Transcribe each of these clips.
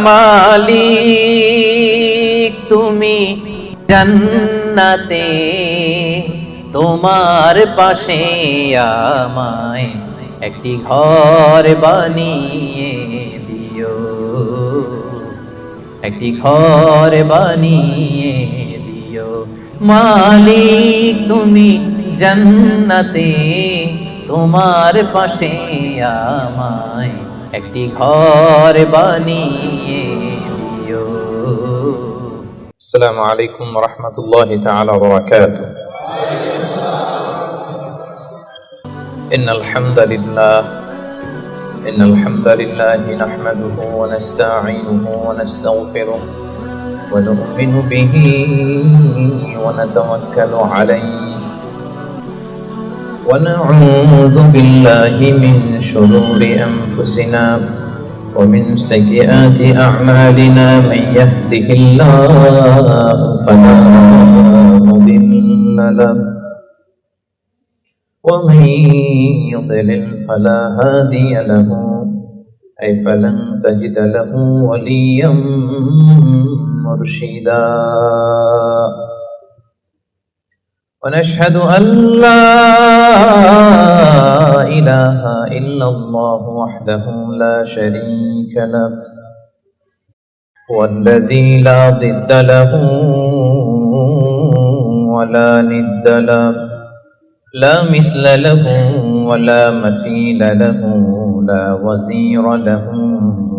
মালিক তুমি জান্নাতে, তোমার পাশে আমায় একটি ঘর বানিয়ে দিও, একটি ঘর বানিয়ে দিও। মালিক তুমি জান্নাতে, তোমার পাশে আমায় একটি ঘর বানিয়ে দিও। السلام عليكم ورحمة الله تعالى وبركاته. إن الحمد لله نحمده ونستعينه ونستغفره ونؤمن به ونتوكل عليه ونعوذ بالله من شرور أنفسنا ومن سيئات أعمالنا. من يهده الله فلا مضل له ومن يضلل فلا هادي له، أي فلن تجد له وليا مرشدا. ونشهد أن لا إله إلا الله وحده لا شريك له، والذي لا ضد له ولا ند له، لا مثل له ولا مثيل له، لا وزير له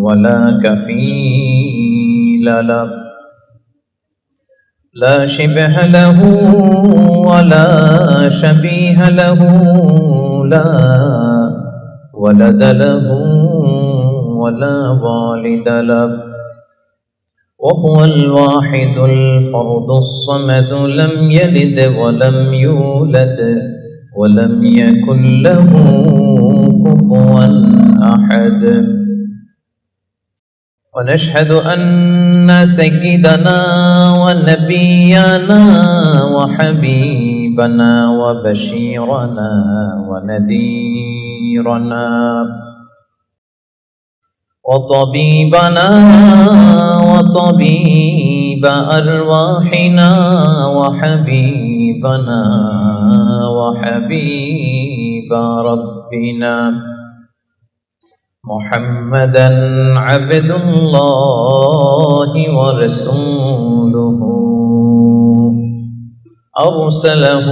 ولا كفيل له، لا شبه له ولا شبيه له، لا ولد له ولا والد له، وهو الواحد الفرد الصمد، لم يلد ولم يولد ولم يكن له كفوا أحد. ونشهد أن سيدنا ونبينا وحبيبنا وبشيرنا ونذيرنا وطبيبنا وطبيب أرواحنا وحبيبنا وحبيب ربنا محمدا عبد الله ورسوله، أرسله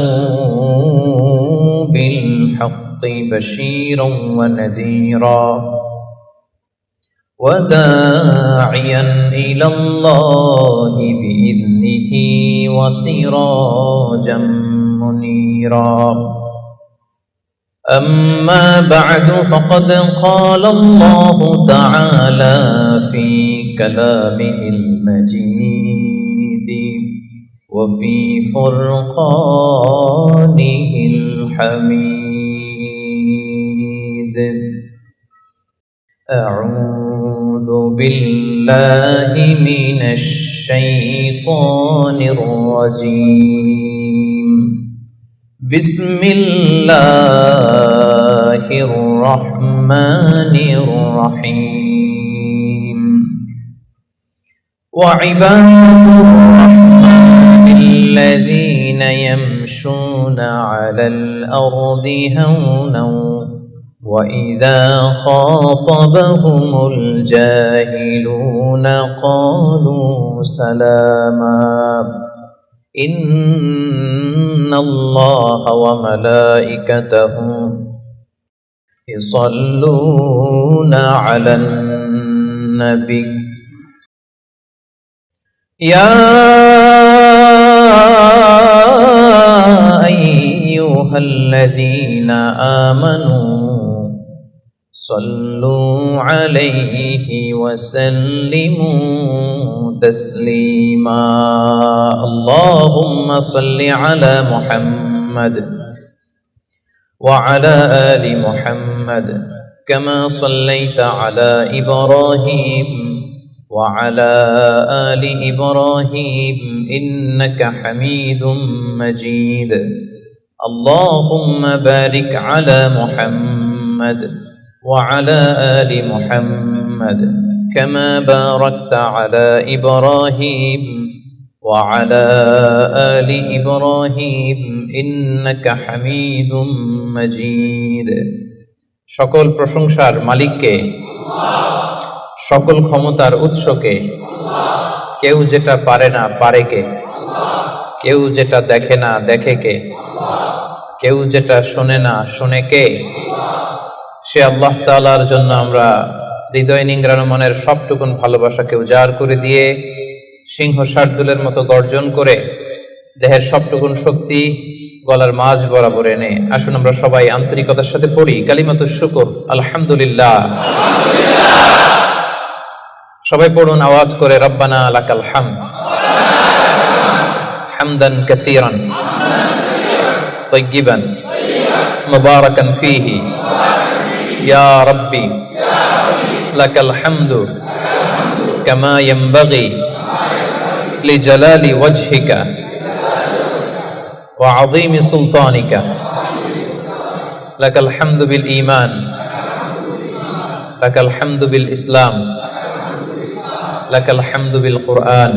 بالحق بشيرا ونذيرا وداعيا إلى الله بإذنه وسراجا منيرا. أما بعد، فقد قال الله تعالى في كلامه المجيد وفي فرقانه الحميد: أعوذ بالله من الشيطان الرجيم. بسم الله الرحمن الرحيم. وعباد الرحمن الذين يمشون على الأرض هونا وإذا خاطبهم الجاهلون قالوا سلاما. إن الله وملائكته يصلون على النبي يا أيها الذين آمنوا صلوا عليه وسلموا تسليما. اللهم صل على محمد وعلى آل محمد كما صليت على إبراهيم وعلى آل إبراهيم إنك حميد مجيد. اللهم بارك على محمد وعلى آل محمد كما باركت على إبراهيم وعلى آل إبراهيم إنك حميد مجيد সকল প্রশংসার মালিককে সকল ক্ষমতার উৎসকে কেউ যেটা পারে না পারে কে কেউ যেটা দেখে না দেখে কে কেউ যেটা শোনে না শোনে কে সে আল্লাহ তাআলার জন্য আমরা হৃদয় নিংড়ানো মনের সবটুকুন ভালোবাসাকে উজাড় করে দিয়ে সিংহ শার্দুলের মতো গর্জন করে দেহের সবটুকুন শক্তি গলার মাঝ বরাবর এনে আসুন আমরা সবাই আন্তরিকতার সাথে পড়ি কালিমাতুশ শুকর আলহামদুলিল্লাহ। সবাই পড়ুন আওয়াজ করে রব্বানা লাকাল হামদ হামদান কাসীরান তাইয়িবান মুবারাকান ফীহি ইয়া রাব্বি লাকাল হামদু কামা ইয়ানবাগি লিজালালি ওয়াজহিকা ওয়া আযীমি সুলতানিকা লাকাল হামদু বিল ঈমান লাকাল হামদু বিল ইসলাম লাকাল হামদু বিল কুরআন।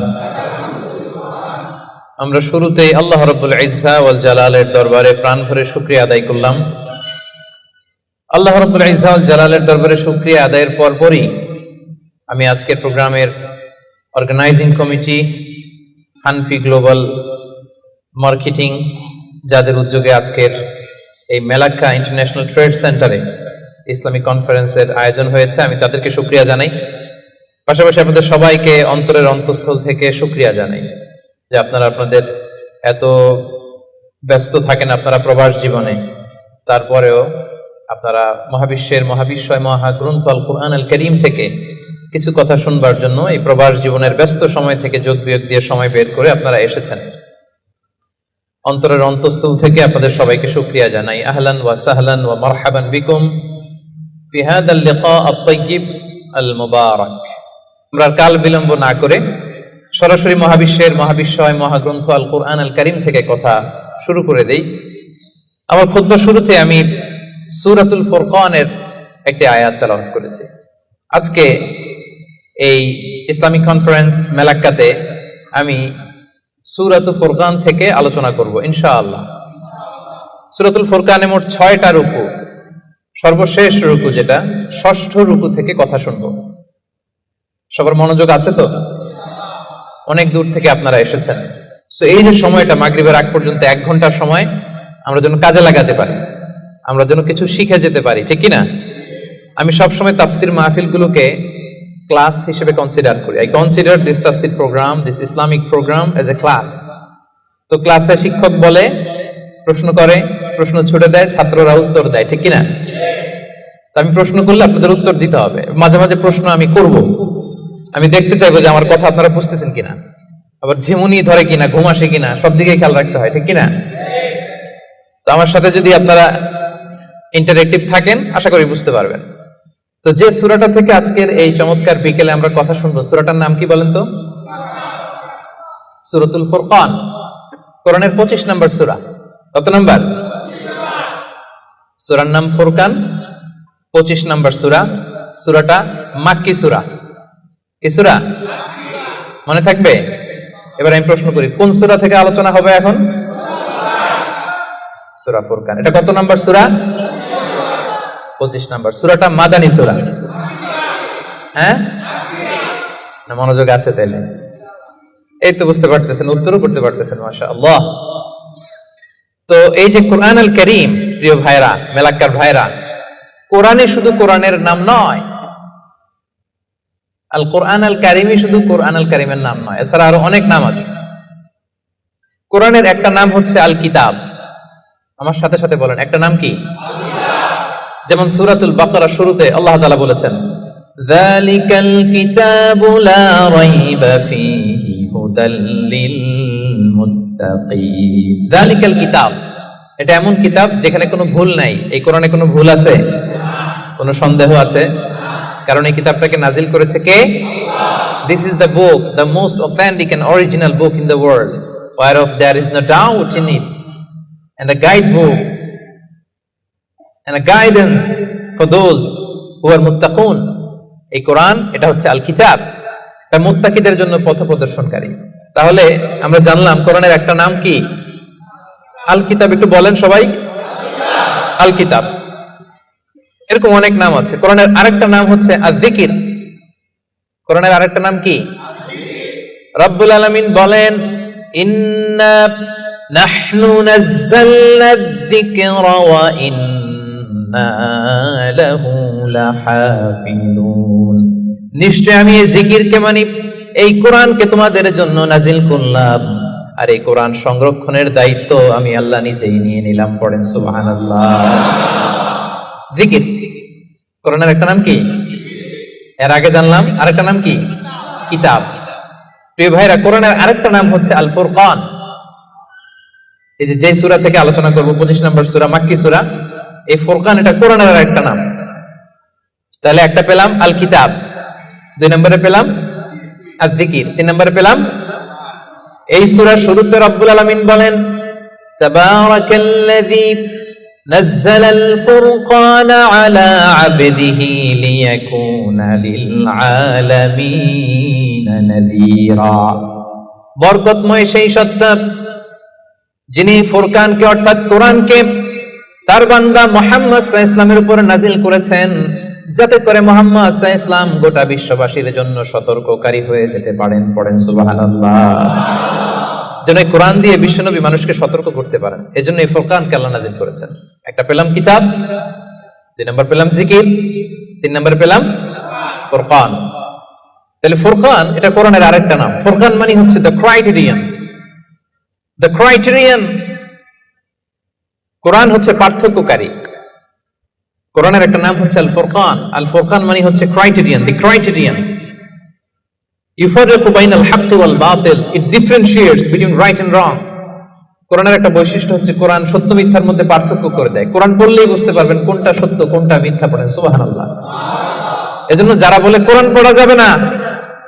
আমরা শুরুতেই আল্লাহ রাব্বুল ইজ্জা ওয়াল জালালের দরবারে প্রাণ ভরে শুকরিয়া আদায় করলাম। আল্লাহ রাব্বুল ইজ্জা ওয়াল জালালের দরবারে শুকরিয়া আদায়ের পরপরই আমি আজকের প্রোগ্রামের organizing committee Hanfi global marketing যাদের উদ্যোগে আজকের এই মেলাক্কা ইন্টারন্যাশনাল ট্রেড সেন্টারে ইসলামিক কনফারেন্সের আয়োজন হয়েছে, আমি তাদেরকে শুকরিয়া জানাই। পাশাপাশি আপনাদের সবাইকে অন্তরের অন্তঃস্থল থেকে শুকরিয়া জানাই যে আপনারা আপনাদের এত ব্যস্ত থাকেন আপনারা প্রবাস জীবনে, তারপরেও আপনারা মহাবিশ্বের মহাবিশ্বয় মহাগ্রন্থ আল কুরআন আল কারীম থেকে কিছু কথা শুনবার জন্য এই প্রবাস জীবনের ব্যস্ত সময় থেকে যোগ বিয়োগ দিয়ে সময় বের করে আপনারা এসেছেন। অন্তরের অন্তঃস্থল থেকে আপনাদের সবাইকে শুকরিয়া জানাই। আহলান ওয়া সাহলান ওয়া মারহাবান বিকুম ফি হাদাল লিকা আত-তাইয়িব আল মুবারাক। আমরা কাল বিলম্ব না করে সরাসরি মহাবিশ্বের মহাবিশ্বয় মহাগ্রন্থ আল কুরআন আল কারীম থেকে কথা শুরু করে দেই। আমার খুতবা শুরুতে আমি সূরাতুল ফুরকানের একটি আয়াত তেলাওয়াত করেছি। আজকে এই ইসলামিক কনফারেন্স মেলাক্কাতে আমি সূরাতুল ফুরকান থেকে আলোচনা করব ইনশাআল্লাহ। সূরাতুল ফুরকানে মোট 6টা রুকু, সর্বশেষ রুকু যেটা ষষ্ঠ রুকু থেকে কথা শুনবো। সবার মনোযোগ আছে তো? অনেক দূর থেকে আপনারা এসেছেন, সো এই যে সময়টা মাগরিবের আগ পর্যন্ত 1 ঘন্টার সময় আমরা যেন কাজে লাগাতে পারি, আমরা যেন কিছু শিখে যেতে পারি, ঠিক কিনা? আমি সবসময় তাফসির মাহফিলগুলোকে ক্লাস হিসেবে কনসিডার করি। I consider this tafsir program, this Islamic program as a class. তো ক্লাসে শিক্ষক বলে, প্রশ্ন করে, প্রশ্ন ছুড়ে দেয়, ছাত্ররা উত্তর দেয়, ঠিক কিনা? তো আমি প্রশ্ন করলে আপনাদের উত্তর দিতে হবে। মাঝে মাঝে প্রশ্ন আমি করব, আমি দেখতে চাইবো যে আমার কথা আপনারা বুঝতেছেন কিনা, আবার ঝিমুনি ধরে কিনা, ঘুম আসে কিনা, সব দিকে খেয়াল রাখতে হয়, ঠিক কিনা? তো আমার সাথে যদি আপনারা ইন্টারেক্টিভ থাকেন আশা করি বুঝতে পারবেন। তো যে সূরাটা থেকে আজকের এই চমৎকার বিকেলে আমরা কথা শুনবো, সূরাটার নাম কি বলেন তো? সূরাতুল ফুরকান, কোরআনের 25 নম্বর সূরা। কত নাম্বার? সূরার নাম ফুরকান, 25 নম্বর সূরা। সূরাটা মাক্কি সূরা। কি সূরা? মনে থাকবে? এবার আমি প্রশ্ন করি, কোন সূরা থেকে আলোচনা হবে এখন? সূরা ফুরকান। এটা কত নম্বর সূরা? 25 নম্বর। সূরাটা মাদানী সূরা। হ্যাঁ না, মনোযোগ আছে তাইলে? এই তো বুঝতে পারতেছেন, উত্তরও করতে পারতেছেন, মাশাআল্লাহ। তো এই যে কোরআন আল কারীম, প্রিয় ভাইরা, মেলাক্কার ভাইরা, কোরআনে শুধু কোরআনের নাম নয়, আল কোরআন আল কারীমই শুধু কোরআন আল কারীমের নাম নয়, এছাড়া আরো অনেক নাম আছে। কোরআনের একটা নাম হচ্ছে আল কিতাব। আমার সাথে সাথে বলেন, একটা নাম কি? যেমন সূরাতুল বাকারা শুরুতে আল্লাহ তাআলা বলেছেন, যালিকাল কিতাবু লা রাইবা ফীহি হুদাল লিল মুত্তাকিন। যালিকাল কিতাব, এটা এমন কিতাব যেখানে কোনো ভুল নাই। এই কোরআনে কোনো ভুল আছে? কোনো সন্দেহ আছে? কারণ এই কিতাবটাকে নাজিল করেছে কে? This is the book, the most authentic and original book in the world, whereof there is no doubt in it, and a guidebook and a guidance for those who are muttaqun. এই কোরআন এটা হচ্ছে আল কিতাব, এটা মুত্তাকিদের জন্য পথ প্রদর্শনকারী। তাহলে আমরা জানলাম কোরআনের একটা নাম কি? আল কিতাব। একটু বলেন সবাই, আল কিতাব। এরকম অনেক নাম আছে। কোরআনের আরেকটা নাম হচ্ছে আয-যিকির। কোরআনের আরেকটা নাম কি? রব্বুল আলামিন বলেন, ইন্না নাহনু নাযালনা আয-যিকরা ওয়া ইন্না লাহু লাহাফিজুন। নিশ্চয় আমি এই জিকিরকে মানে এই কোরআনকে তোমাদের জন্য নাজিল করলাম, আর এই কোরআন সংরক্ষণের দায়িত্ব আমি আল্লাহ নিজেই নিয়ে নিলাম। পড়েন সুবহানাল্লাহ। জিকির কোরআনের একটা নাম কি? এর আগে জানলাম আরেকটা নাম কি? কিতাব। প্রিয় ভাইরা, কোরআনের আরেকটা নাম হচ্ছে আল ফুরকান। এই যে সূরা থেকে আলোচনা করব 25 নম্বর সূরা, মাক্কি সূরা, এই ফুরকান এটা কোরআনের আরেকটা নাম। তাহলে একটা পেলাম আল কিতাব, 2 নম্বরে পেলাম আয-যিকির, 3 নম্বরে পেলাম এই সূরার শুরুতে রব্বুল আলামিন বলেন, তাবারাকাল্লাযী নাযালাল ফুরকানা আলা আবদিহি লিয়াকুনা লিল আলামিন নাযীরা। বরকতময় সেই সত্তা যিনি ফুরকানকে অর্থাৎ কোরআনকে তার বান্দা মুহাম্মদ সাল্লাল্লাহু আলাইহি ওয়াসাল্লামের উপর নাজিল করেছেন, যাতে করে মুহাম্মদ সাল্লাল্লাহু আলাইহি ওয়াসাল্লাম গোটা বিশ্ববাসীর জন্য সতর্ককারী হয়ে যেতে পারেন। পড়েন সুবহানাল্লাহ। যেন কোরআন দিয়ে বিশ্বনবী মানুষকে সতর্ক করতে পারেন, এজন্য এই ফুরকানকে আল্লাহ নাজিল করেছেন। একটা পেলাম কিতাব, 2 নম্বর পেলাম জিকির, 3 নম্বর পেলাম ফুরকান। তাহলে ফুরকান এটা কোরআনের আরেকটা নাম। ফুরকান মানে হচ্ছে দ্য ক্রাইটেরিয়ন। দ্য ক্রাইটেরিয়ন, কোরআন হচ্ছে পার্থক্যকারী। কোরআনের একটা নাম হচ্ছে আল ফুরকান। আল ফুরকান মানে হচ্ছে ক্রাইটেরিয়ন, দি ক্রাইটেরিয়ন। ইউফারিকু বাইনাল হাক্কি ওয়াল বাতিল, it differentiates between right and wrong. কোরআনের একটা বৈশিষ্ট্য হচ্ছে কোরআন সত্য মিথ্যার মধ্যে পার্থক্য করে দেয়। কোরআন পড়লেই বুঝতে পারবেন কোনটা সত্য কোনটা মিথ্যা। পড়েন সুবহানাল্লাহ। এজন্য যারা বলে কোরআন পড়া যাবে না,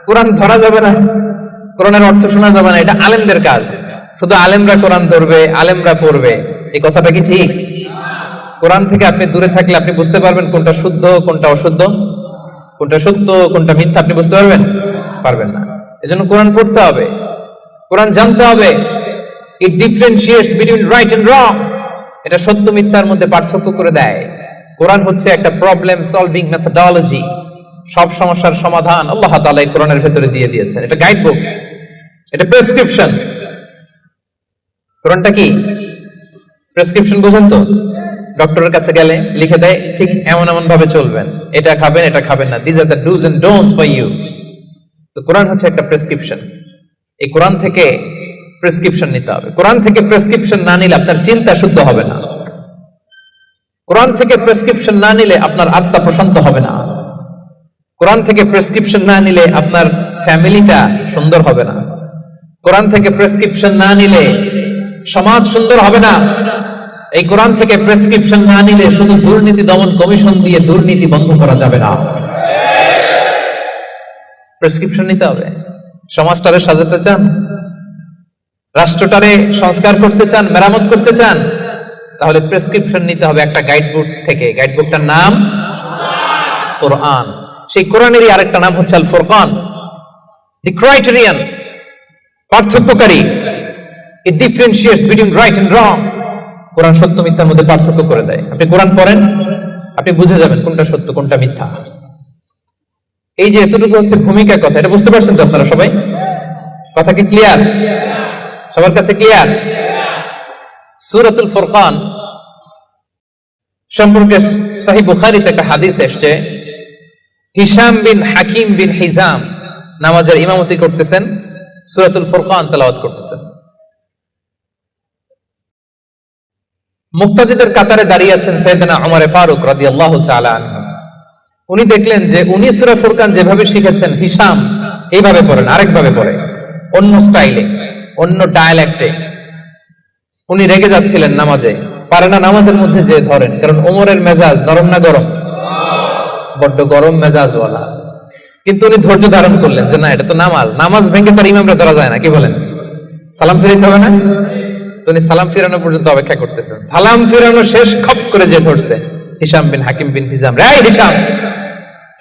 কোরআন ধরা যাবে না, কোরআনের অর্থ শোনা যাবে না, এটা আলেমদের কাজ। শুধু আলেমরা কোরআন ধরবে, আলেমরা পড়বে, এই কথাটা কি ঠিক? কোরআন থেকে আপনি দূরে থাকলে আপনি বুঝতে পারবেন কোনটা শুদ্ধ কোনটা অশুদ্ধ, কোনটা সত্য কোনটা মিথ্যা, আপনি বুঝতে পারবেন না। এজন্য কোরআন পড়তে হবে, কোরআন জানতে হবে। It differentiates between right and wrong, এটা সত্য মিথ্যার মধ্যে পার্থক্য করে দেয়। কোরআন হচ্ছে একটা প্রবলেম সলভিং মেথডোলজি। সব সমস্যার সমাধান আল্লাহ তাআলা এই কোরআনের ভেতরে দিয়ে দিয়েছেন। এটা গাইড বুক, এটা প্রেসক্রিপশন। কোরআনটা কি প্রেসক্রিপশন? বুঝেন তো? ডক্টরের কাছে গেলে লিখে দেয় ঠিক এমন এমন ভাবে চলবেন, এটা খাবেন এটা খাবেন না, this are the dos and don'ts for you. তো কোরআন হচ্ছে একটা প্রেসক্রিপশন। এই কোরআন থেকে প্রেসক্রিপশন নিতে হবে। কোরআন থেকে প্রেসক্রিপশন না নিলে আপনার চিন্তা শুদ্ধ হবে না। কোরআন থেকে প্রেসক্রিপশন না নিলে আপনার আত্মা প্রশান্ত হবে না। কোরআন থেকে প্রেসক্রিপশন না নিলে আপনার ফ্যামিলিটা সুন্দর হবে না। কোরআন থেকে প্রেসক্রিপশন না নিলে সমাজ সুন্দর হবে না। এই কোরআন থেকে প্রেসক্রিপশন না নিলে শুধু দুর্নীতি দমন কমিশন দিয়ে দুর্নীতি বন্ধ করা যাবে না। প্রেসক্রিপশন নিতে হবে। সমাজটারে সাজাতে চান, রাষ্ট্রটারে সংস্কার করতে চান, মেরামত করতে চান, তাহলে প্রেসক্রিপশন নিতে হবে একটা গাইডবুক থেকে। গাইডবুকটার নাম কোরআন। সেই কোরআনেরই আরেকটা নাম হচ্ছে আল ফুরকান, দি ক্রাইটেরিয়ন, পার্থক্যকারী। It differentiates between right and wrong. Quran সত্য মিথ্যার মধ্যে পার্থক্য করে দেয়। আপনি কোরআন পড়েন, আপনি বুঝে যাবেন কোনটা সত্য কোনটা মিথ্যা। এই যে এতটুকু হচ্ছে ভূমিকা কথা, এটা বুঝতে পারছেন তো আপনারা সবাই? কথা কি ক্লিয়ার? সবার কাছে ক্লিয়ার? সূরাতুল ফুরকান সম্পর্কে সহিহ বুখারীতে একটা হাদিস এসেছে। হিশাম বিন হাকিম বিন হিজাম নামাজের ইমামতি করতেছেন, সূরাতুল ফুরকান তেলাওয়াত করতেছেন। মুক্তাদিদের কাতারে দাঁড়িয়ে আছেন সাইয়েদনা ওমর ফারুক রাদিয়াল্লাহু তাআলা আনহু। উনি দেখলেন যে উনি সূরা ফুরকান যেভাবে শিখেছেন, হিশাম এইভাবে পড়েন, আরেকভাবে পড়ে, অন্য স্টাইলে, অন্য ডায়ালেক্টে। উনি রেগে যাচ্ছিলেন নামাজে, পারে না নামাজের মধ্যে যে ধরেন, কারণ ওমরের মেজাজ নরম না গরম? বড্ড গরম মেজাজওয়ালা। কিন্তু উনি ধৈর্য ধারণ করলেন যে না, এটা তো নামাজ, নামাজ ভেঙে তার ইমামরা ধরা যায় না। কি বলেন? সালাম ফিরাইতে হবে না? তো উনি সালাম ফিরানো পর্যন্ত অপেক্ষা করতেছেন। সালাম ফিরানো শেষ, খপ করে যে ধরছে হিশাম বিন হাকিম বিন হিজাম, রে হিশাম,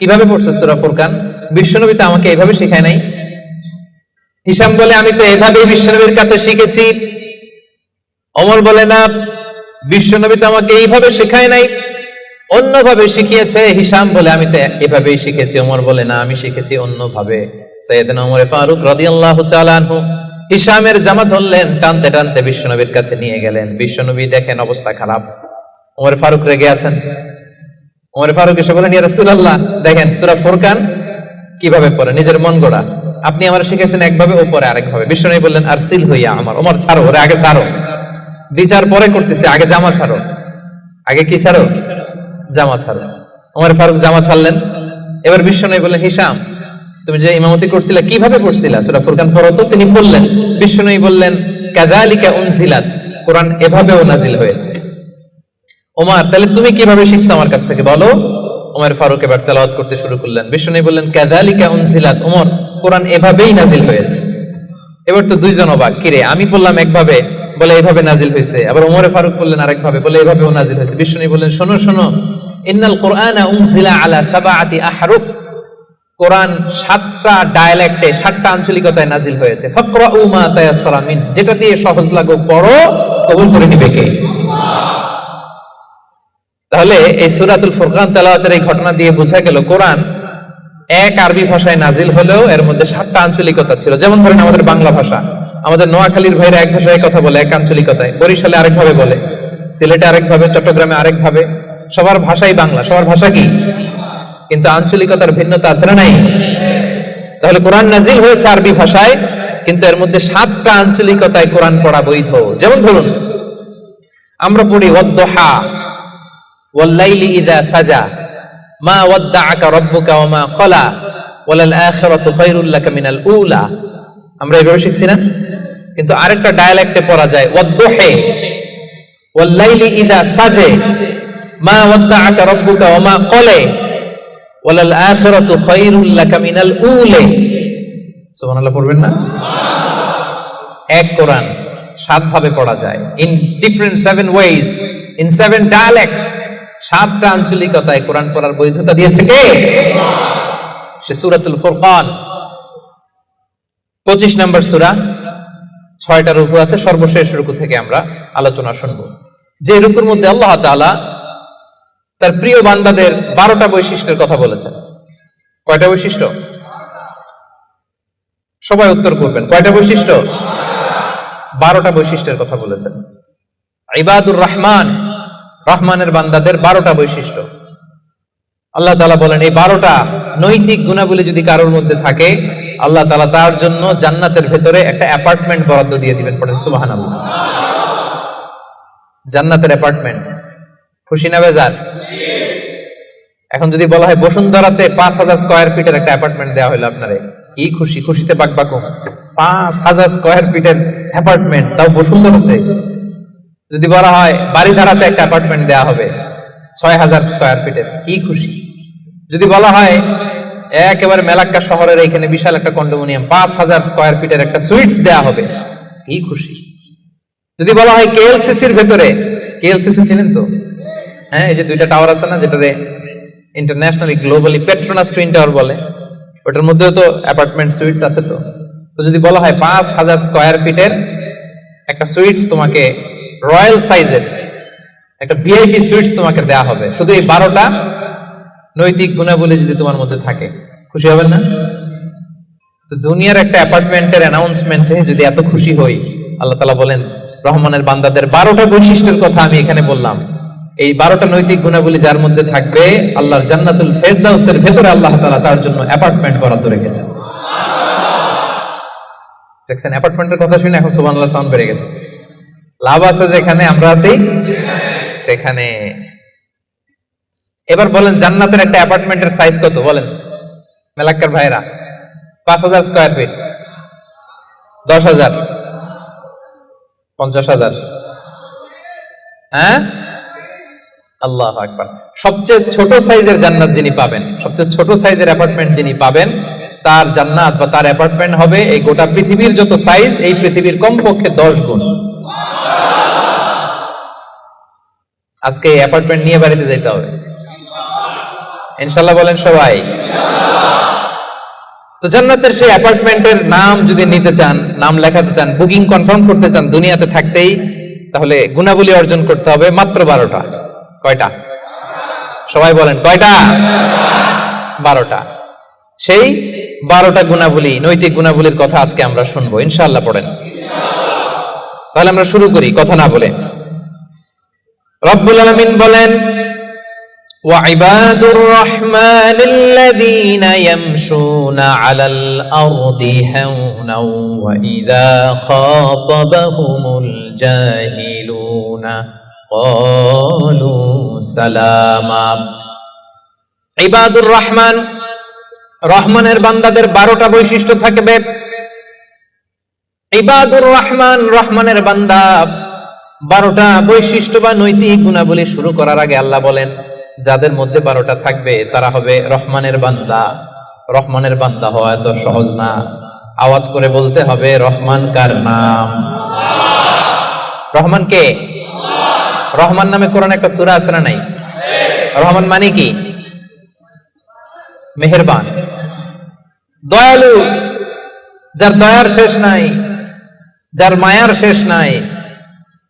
কিভাবে পড়ছে সূরা ফুরকান? বিশ্বনবী তো আমাকে এইভাবে শেখায় নাই। হিশাম বলে আমি তো এভাবেই বিশ্বনবীর কাছে শিখেছি। ওমর বলে না, বিশ্বনবী তো আমাকে এইভাবে শেখায় নাই, অন্যভাবে শিখিয়েছে। হিশাম বলে আমি তো এভাবেই শিখেছি। ওমর বলে না, আমি শিখেছি অন্যভাবে। সাইয়েদনা ওমর ফারুক রাদিয়াল্লাহু তাআলা আনহু হিশামের জামা ধরলেন, টানতে টানতে বিশ্বনবীর কাছে নিয়ে গেলেন। বিশ্বনবী দেখেন অবস্থা খারাপ, ওমর ফারুক রেগে আছেন। ওমর ফারুক এসে বলেন, ইয়া রাসূলুল্লাহ, দেখেন সূরা ফুরকান কিভাবে পড়ে, নিজের মন গড়া। আপনি আমার শিখেছেন একভাবে, ও পরে আরেকভাবে। বিশ্বনবী বললেন, আরসিল হইয়া আমার, ওমর ছাড়ো, ওরে আগে ছাড়ো, বিচার পরে করতেছে, আগে জামা ছাড়ো। আগে কি ছাড়ো? জামা ছাড়ো। ওমর ফারুক জামা ছাড়লেন। এবার বিশ্বনবী বললেন, হিশাম, তুমি যে ইমামতি করছিলা কিভাবে পড়ছিলা? সূরা ফুরকান পড়ো তো। তিনি বললেন, বিশ্বনবী বললেন, কাযালিকা উনজিলাত, কোরআন এভাবেও নাজিল হয়েছে। ওমর, তাহলে তুমি কিভাবে শিখছো আমার কাছ থেকে বলো। ওমর ফারুক এবার তেলাওয়াত করতে শুরু করলেন। বিশ্বনবী বললেন, কাযালিকা উনজিলাত, ওমর, কোরআন এভাবেই নাজিল হয়েছে। এবার তো দুইজন অবাক, কিরে আমি বললাম একভাবে, বলে এইভাবে নাজিল হয়েছে। আবার ওমর ফারুক বললেন আরেকভাবে, বলে এইভাবেও নাজিল হয়েছে। বিশ্বনবী বললেন, শোনো শোনো, ইন্নাল কুরআনা উনজিলা আলা সাবআতি আহরুফ, কোরআন 7টা ডায়ালেক্টে 7টা আঞ্চলিকতায় নাজিল হয়েছে। ফাকরাউ মা তায়াসসারা মিন, যেটা দিয়ে সহজ লাগুক পড়ো, কবুল করে নিবে কে? তাহলে এই সূরাতুল ফুরকান তেলাওয়াতের এই ঘটনা দিয়ে বোঝা গেল, কোরআন এক আরবি ভাষায় নাজিল হলেও এর মধ্যে 7টা আঞ্চলিকতা ছিল। যেমন ধরেন আমাদের বাংলা ভাষা, আমাদের নোয়াখালীর ভাইরা এক ভাষায় কথা বলে, এক আঞ্চলিকতায়, বরিশালে আরেকভাবে বলে, সিলেটে আরেকভাবে, চট্টগ্রামে আরেকভাবে। সবার ভাষাই বাংলা, সবার ভাষা কি, কিন্তু আঞ্চলিকতার ভিন্নতা আছে না নাই? তাহলে কোরআন নাজিল হয়েছে আরবি ভাষায়, কিন্তু এর মধ্যে 7টা আঞ্চলিকতায় কোরআন পড়া বৈধ। যেমন ধরুন আমরা পড়ি ওয়াদ-দুহা ওয়াল-লাইলি ইযা সাজা মা ওয়াদ্দাআকা রাব্বুকা ওয়া মা ক্বালা ওয়ালাল আখিরাতু খায়রুল লাকা মিনাল উলা। আমরা এইভাবে শিখছি না? কিন্তু আরেকটা ডায়ালেক্টে পড়া যায় ওয়াদ-দুহি ওয়াল-লাইলি ইযা সাজা মা ওয়াদ্দাআকা রাব্বুকা ওয়া মা ক্বালা ওয়ালাল আখিরাতু খায়রুল লাকা মিনাল উলা। সুবহানাল্লাহ পড়বেন না? এক কোরআন 7 ভাবে পড়া যায়, in different 7 ways, in 7 dialects. 7টা আঞ্চলিকতায় কোরআন পড়ার বৈধতা দিয়েছে কে? সে সূরাতুল ফুরকান 25 নম্বর সূরা, 6টা রুকু আছে। সর্বশেষ রুকু থেকে আমরা আলোচনা শুনব, যে রুকুর মধ্যে আল্লাহ তাআলা তার প্রিয় বান্দাদের 12টা বৈশিষ্ট্যের কথা বলেছেন। কয়টা বৈশিষ্ট্য? সবাই উত্তর করবেন, কয়টা বৈশিষ্ট্য? 12টা বৈশিষ্ট্যের কথা বলেছেন। ইবাদুর রহমান, রহমানের বান্দাদের 12টা বৈশিষ্ট্য আল্লাহ তাআলা বলেন। এই 12টা নৈতিক গুণাবলী যদি কারোর মধ্যে থাকে, আল্লাহ তাআলা তার জন্য জান্নাতের ভেতরে একটা অ্যাপার্টমেন্ট বরাদ্দ দিয়ে দিবেন। পড়েন সুবহানাল্লাহ। জান্নাতের অ্যাপার্টমেন্ট, খুশি না বেজার? এখন যদি বলা হয় বসুন্ধরাতে 5000 স্কয়ার ফিটের একটা অ্যাপার্টমেন্ট দেওয়া হলো আপনারে, কি খুশি? খুশিতে বাকবাকুম। 5000 স্কয়ার ফিটের অ্যাপার্টমেন্ট, তাও বসুন্ধরাতে। যদি বলা হয় বাড়িধারাতে একটা অ্যাপার্টমেন্ট দেওয়া হবে 6000 স্কয়ার ফিটের, কি খুশি? যদি বলা হয় একেবারে মেলাক্কা শহরের এখানে বিশাল একটা কন্ডোমিনিয়াম 5000 স্কয়ার ফিটের একটা সুইটস দেওয়া হবে, কি খুশি? যদি বলা হয় কেএলসিসির ভেতরে, কেএলসিসি চিনেন তো? হ্যাঁ, এই যে 2টা টাওয়ার আছে না, যেটাতে internationally globally Petronas twin tower বলে, ওটার মধ্যেও তো অ্যাপার্টমেন্ট সুইটস আছে। তো যদি বলা হয় 5000 স্কয়ার ফিটের একটা সুইটস তোমাকে, রয়্যাল সাইজের একটা ভিআইপি সুইটস তোমাকে দেয়া হবে, শুধু এই 12টা নৈতিক গুণাবলী যদি তোমার মধ্যে থাকে, খুশি হবেন না? তো দুনিয়ার একটা অ্যাপার্টমেন্টের অ্যানাউন্সমেন্টে যদি এত খুশি হই, আল্লাহ তাআলা বলেন রহমানের বান্দাদের 12টা বৈশিষ্ট্যের কথা আমি এখানে বললাম, এই 12টা নৈতিক গুণাবলী যার মধ্যে থাকবে, আল্লাহর জান্নাতুল ফেরদাউসের ভেতরে আল্লাহ তাআলা তার জন্য অ্যাপার্টমেন্ট বরাদ্দ রেখেছেন। দেখছেন, অ্যাপার্টমেন্টের কথা শুনে এখন সুবহানাল্লাহ সাউন্ড বেড়ে গেছে। লাভ আছে যেখানে আমরা আছি সেখানে। এবার বলেন জান্নাতের একটা অ্যাপার্টমেন্টের সাইজ কত বলেন মেলাক্কার ভাইরা? 5000 স্কয়ার ফিট, 10,000, 50,000? হ্যাঁ, আল্লাহু আকবার। সবচেয়ে ছোট সাইজের জান্নাত যিনি পাবেন, সবচেয়ে ছোট সাইজের অ্যাপার্টমেন্ট যিনি পাবেন, তার জান্নাত বা তার অ্যাপার্টমেন্ট হবে এই গোটা পৃথিবীর যত সাইজ, এই পৃথিবীর কমপক্ষে 10 গুণ। আজকে এই অ্যাপার্টমেন্ট নিয়ে বাড়িতে যেতে হবে, ইনশাআল্লাহ বলেন সবাই। তো জান্নাতের সেই অ্যাপার্টমেন্টের নাম যদি নিতে চান, নাম লেখাতে চান, বুকিং কনফার্ম করতে চান দুনিয়াতে থাকতেই, তাহলে গুণাবলী অর্জন করতে হবে মাত্র 12টা। কয়টা? সবাই বলেন কয়টা? 12টা। সেই 12টা গুণাবলী, নৈতিক গুণাবলীর কথা আজকে আমরা শুনবো ইনশাআল্লাহ। পড়েন। তাহলে আমরা শুরু করি কথা না বলে। রব্বুল আলামিন বলেন, وعباد الرحمن الذين يمشون على الأرض هونا وإذا خاطبهم الجاهلون قالوا سلاما। ইবাদুর রহমান, রহমানের বান্দাদের 12টা বৈশিষ্ট্য থাকবে। ইবাদুর রহমান, রহমানের বান্দা 12টা বৈশিষ্ট্য বা নৈতিক গুণাবলী শুরু করার আগে আল্লাহ বলেন, যাদের মধ্যে 12টা থাকবে তারা হবে রহমানের বান্দা। রহমানের বান্দা হওয়া এত সহজ না। আওয়াজ করে বলতে হবে, রহমান কার নাম? রহমান কে? রহমান নামে কোরআনে একটা সূরা আছে না নাই? রহমান মানে কি? মেহেরবান, দয়ালু, যার দয়ার শেষ নাই, যার মায়ার শেষ নাই,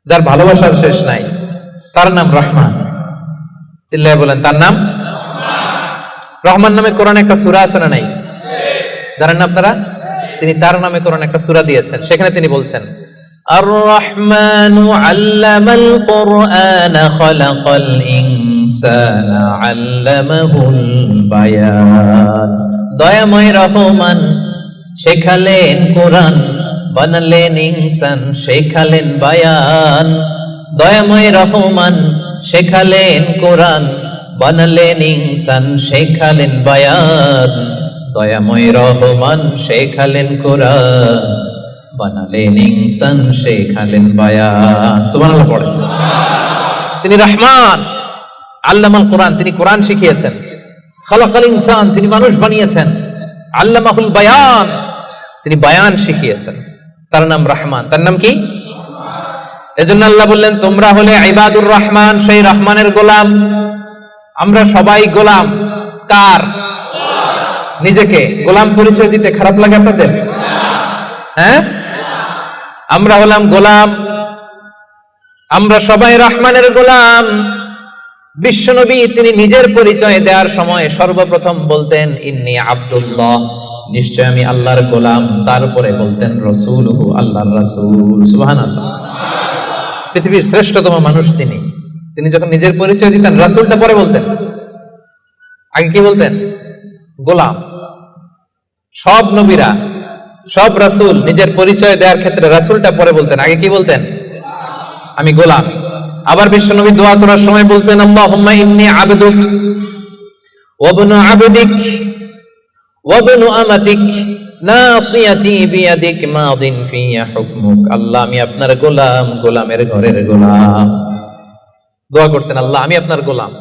যার ভালোবাসার শেষ নাই, তার নাম রহমান। চিল্লায় বলেন তার নাম রহমান। নামে কোরআনে একটা সূরা আছে না নাই? জানেন না আপনারা? তিনি তার নামে কোরআনে একটা সূরা দিয়েছেন, সেখানে তিনি বলছেন, আর রহমানু আল্লামাল কুরআনা খালাকাল ইনসানা আল্লামাহুল বায়ান। দয়াময় রহমান শেখালেন কোরআন, বানালেন ইনসান, শেখালেন বায়ান। দয়াময় রহমান শেখালেন কোরআন, বানালেন ইনসান, শেখালেন বায়ান। দয়াময় রহমান শেখালেন কোরআন, বানালেন ইনসান, শেখালেন বায়ান। সুবহানাল্লাহ পড়ে। তিনি রহমান, আল্লামাল কোরআন, তিনি কোরআন শিখিয়েছেন। খালাকাল ইনসান, তিনি মানুষ বানিয়েছেন। আল্লামাহুল বায়ান, তিনি বায়ান শিখিয়েছেন। তার নাম রহমান। তার নাম কি? এজন্য আল্লাহ বললেন, তোমরা হলে ইবাদুর রহমান, সেই রহমানের গোলাম। আমরা সবাই গোলাম। কার? নিজেকে গোলাম পরিচয় দিতে খারাপ লাগে আপনাদের? হ্যাঁ, আমরা হলাম গোলাম। আমরা সবাই রহমানের গোলাম। বিশ্বনবী তিনি নিজের পরিচয় দেওয়ার সময় সর্বপ্রথম বলতেন, ইন্নী আব্দুল্লাহ, নিশ্চয় আমি আল্লাহর গোলাম। তারপরে বলতেন রাসূলুহু, আল্লাহর রাসূল। সুবহানাল্লাহ। পৃথিবীর শ্রেষ্ঠতম মানুষ তিনি। তিনি যখন নিজের পরিচয় দিতেন, রাসূলটা পরে বলতেন। আগে কি বলতেন? গোলাম। সব নবীরা, সব রাসূল নিজের পরিচয় দেওয়ার ক্ষেত্রে রাসূলটা পরে বলতেন, আগে কি বলতেন? আমি গোলাম। আবার বিশ্বনবী দোয়া করার সময় বলতেন, আল্লাহুম্মা ইন্নী আবদুক ওয়া ইবনু আবদিক ওয়া ইবনু আমাতিক নাসিয়াতি বিয়াদিক মাদিন ফিয়া হুকমুক। আল্লাহ, আমি আপনার গোলাম, গোলামের ঘরের গোলাম। দোয়া করতেন, আল্লাহ আমি আপনার গোলাম।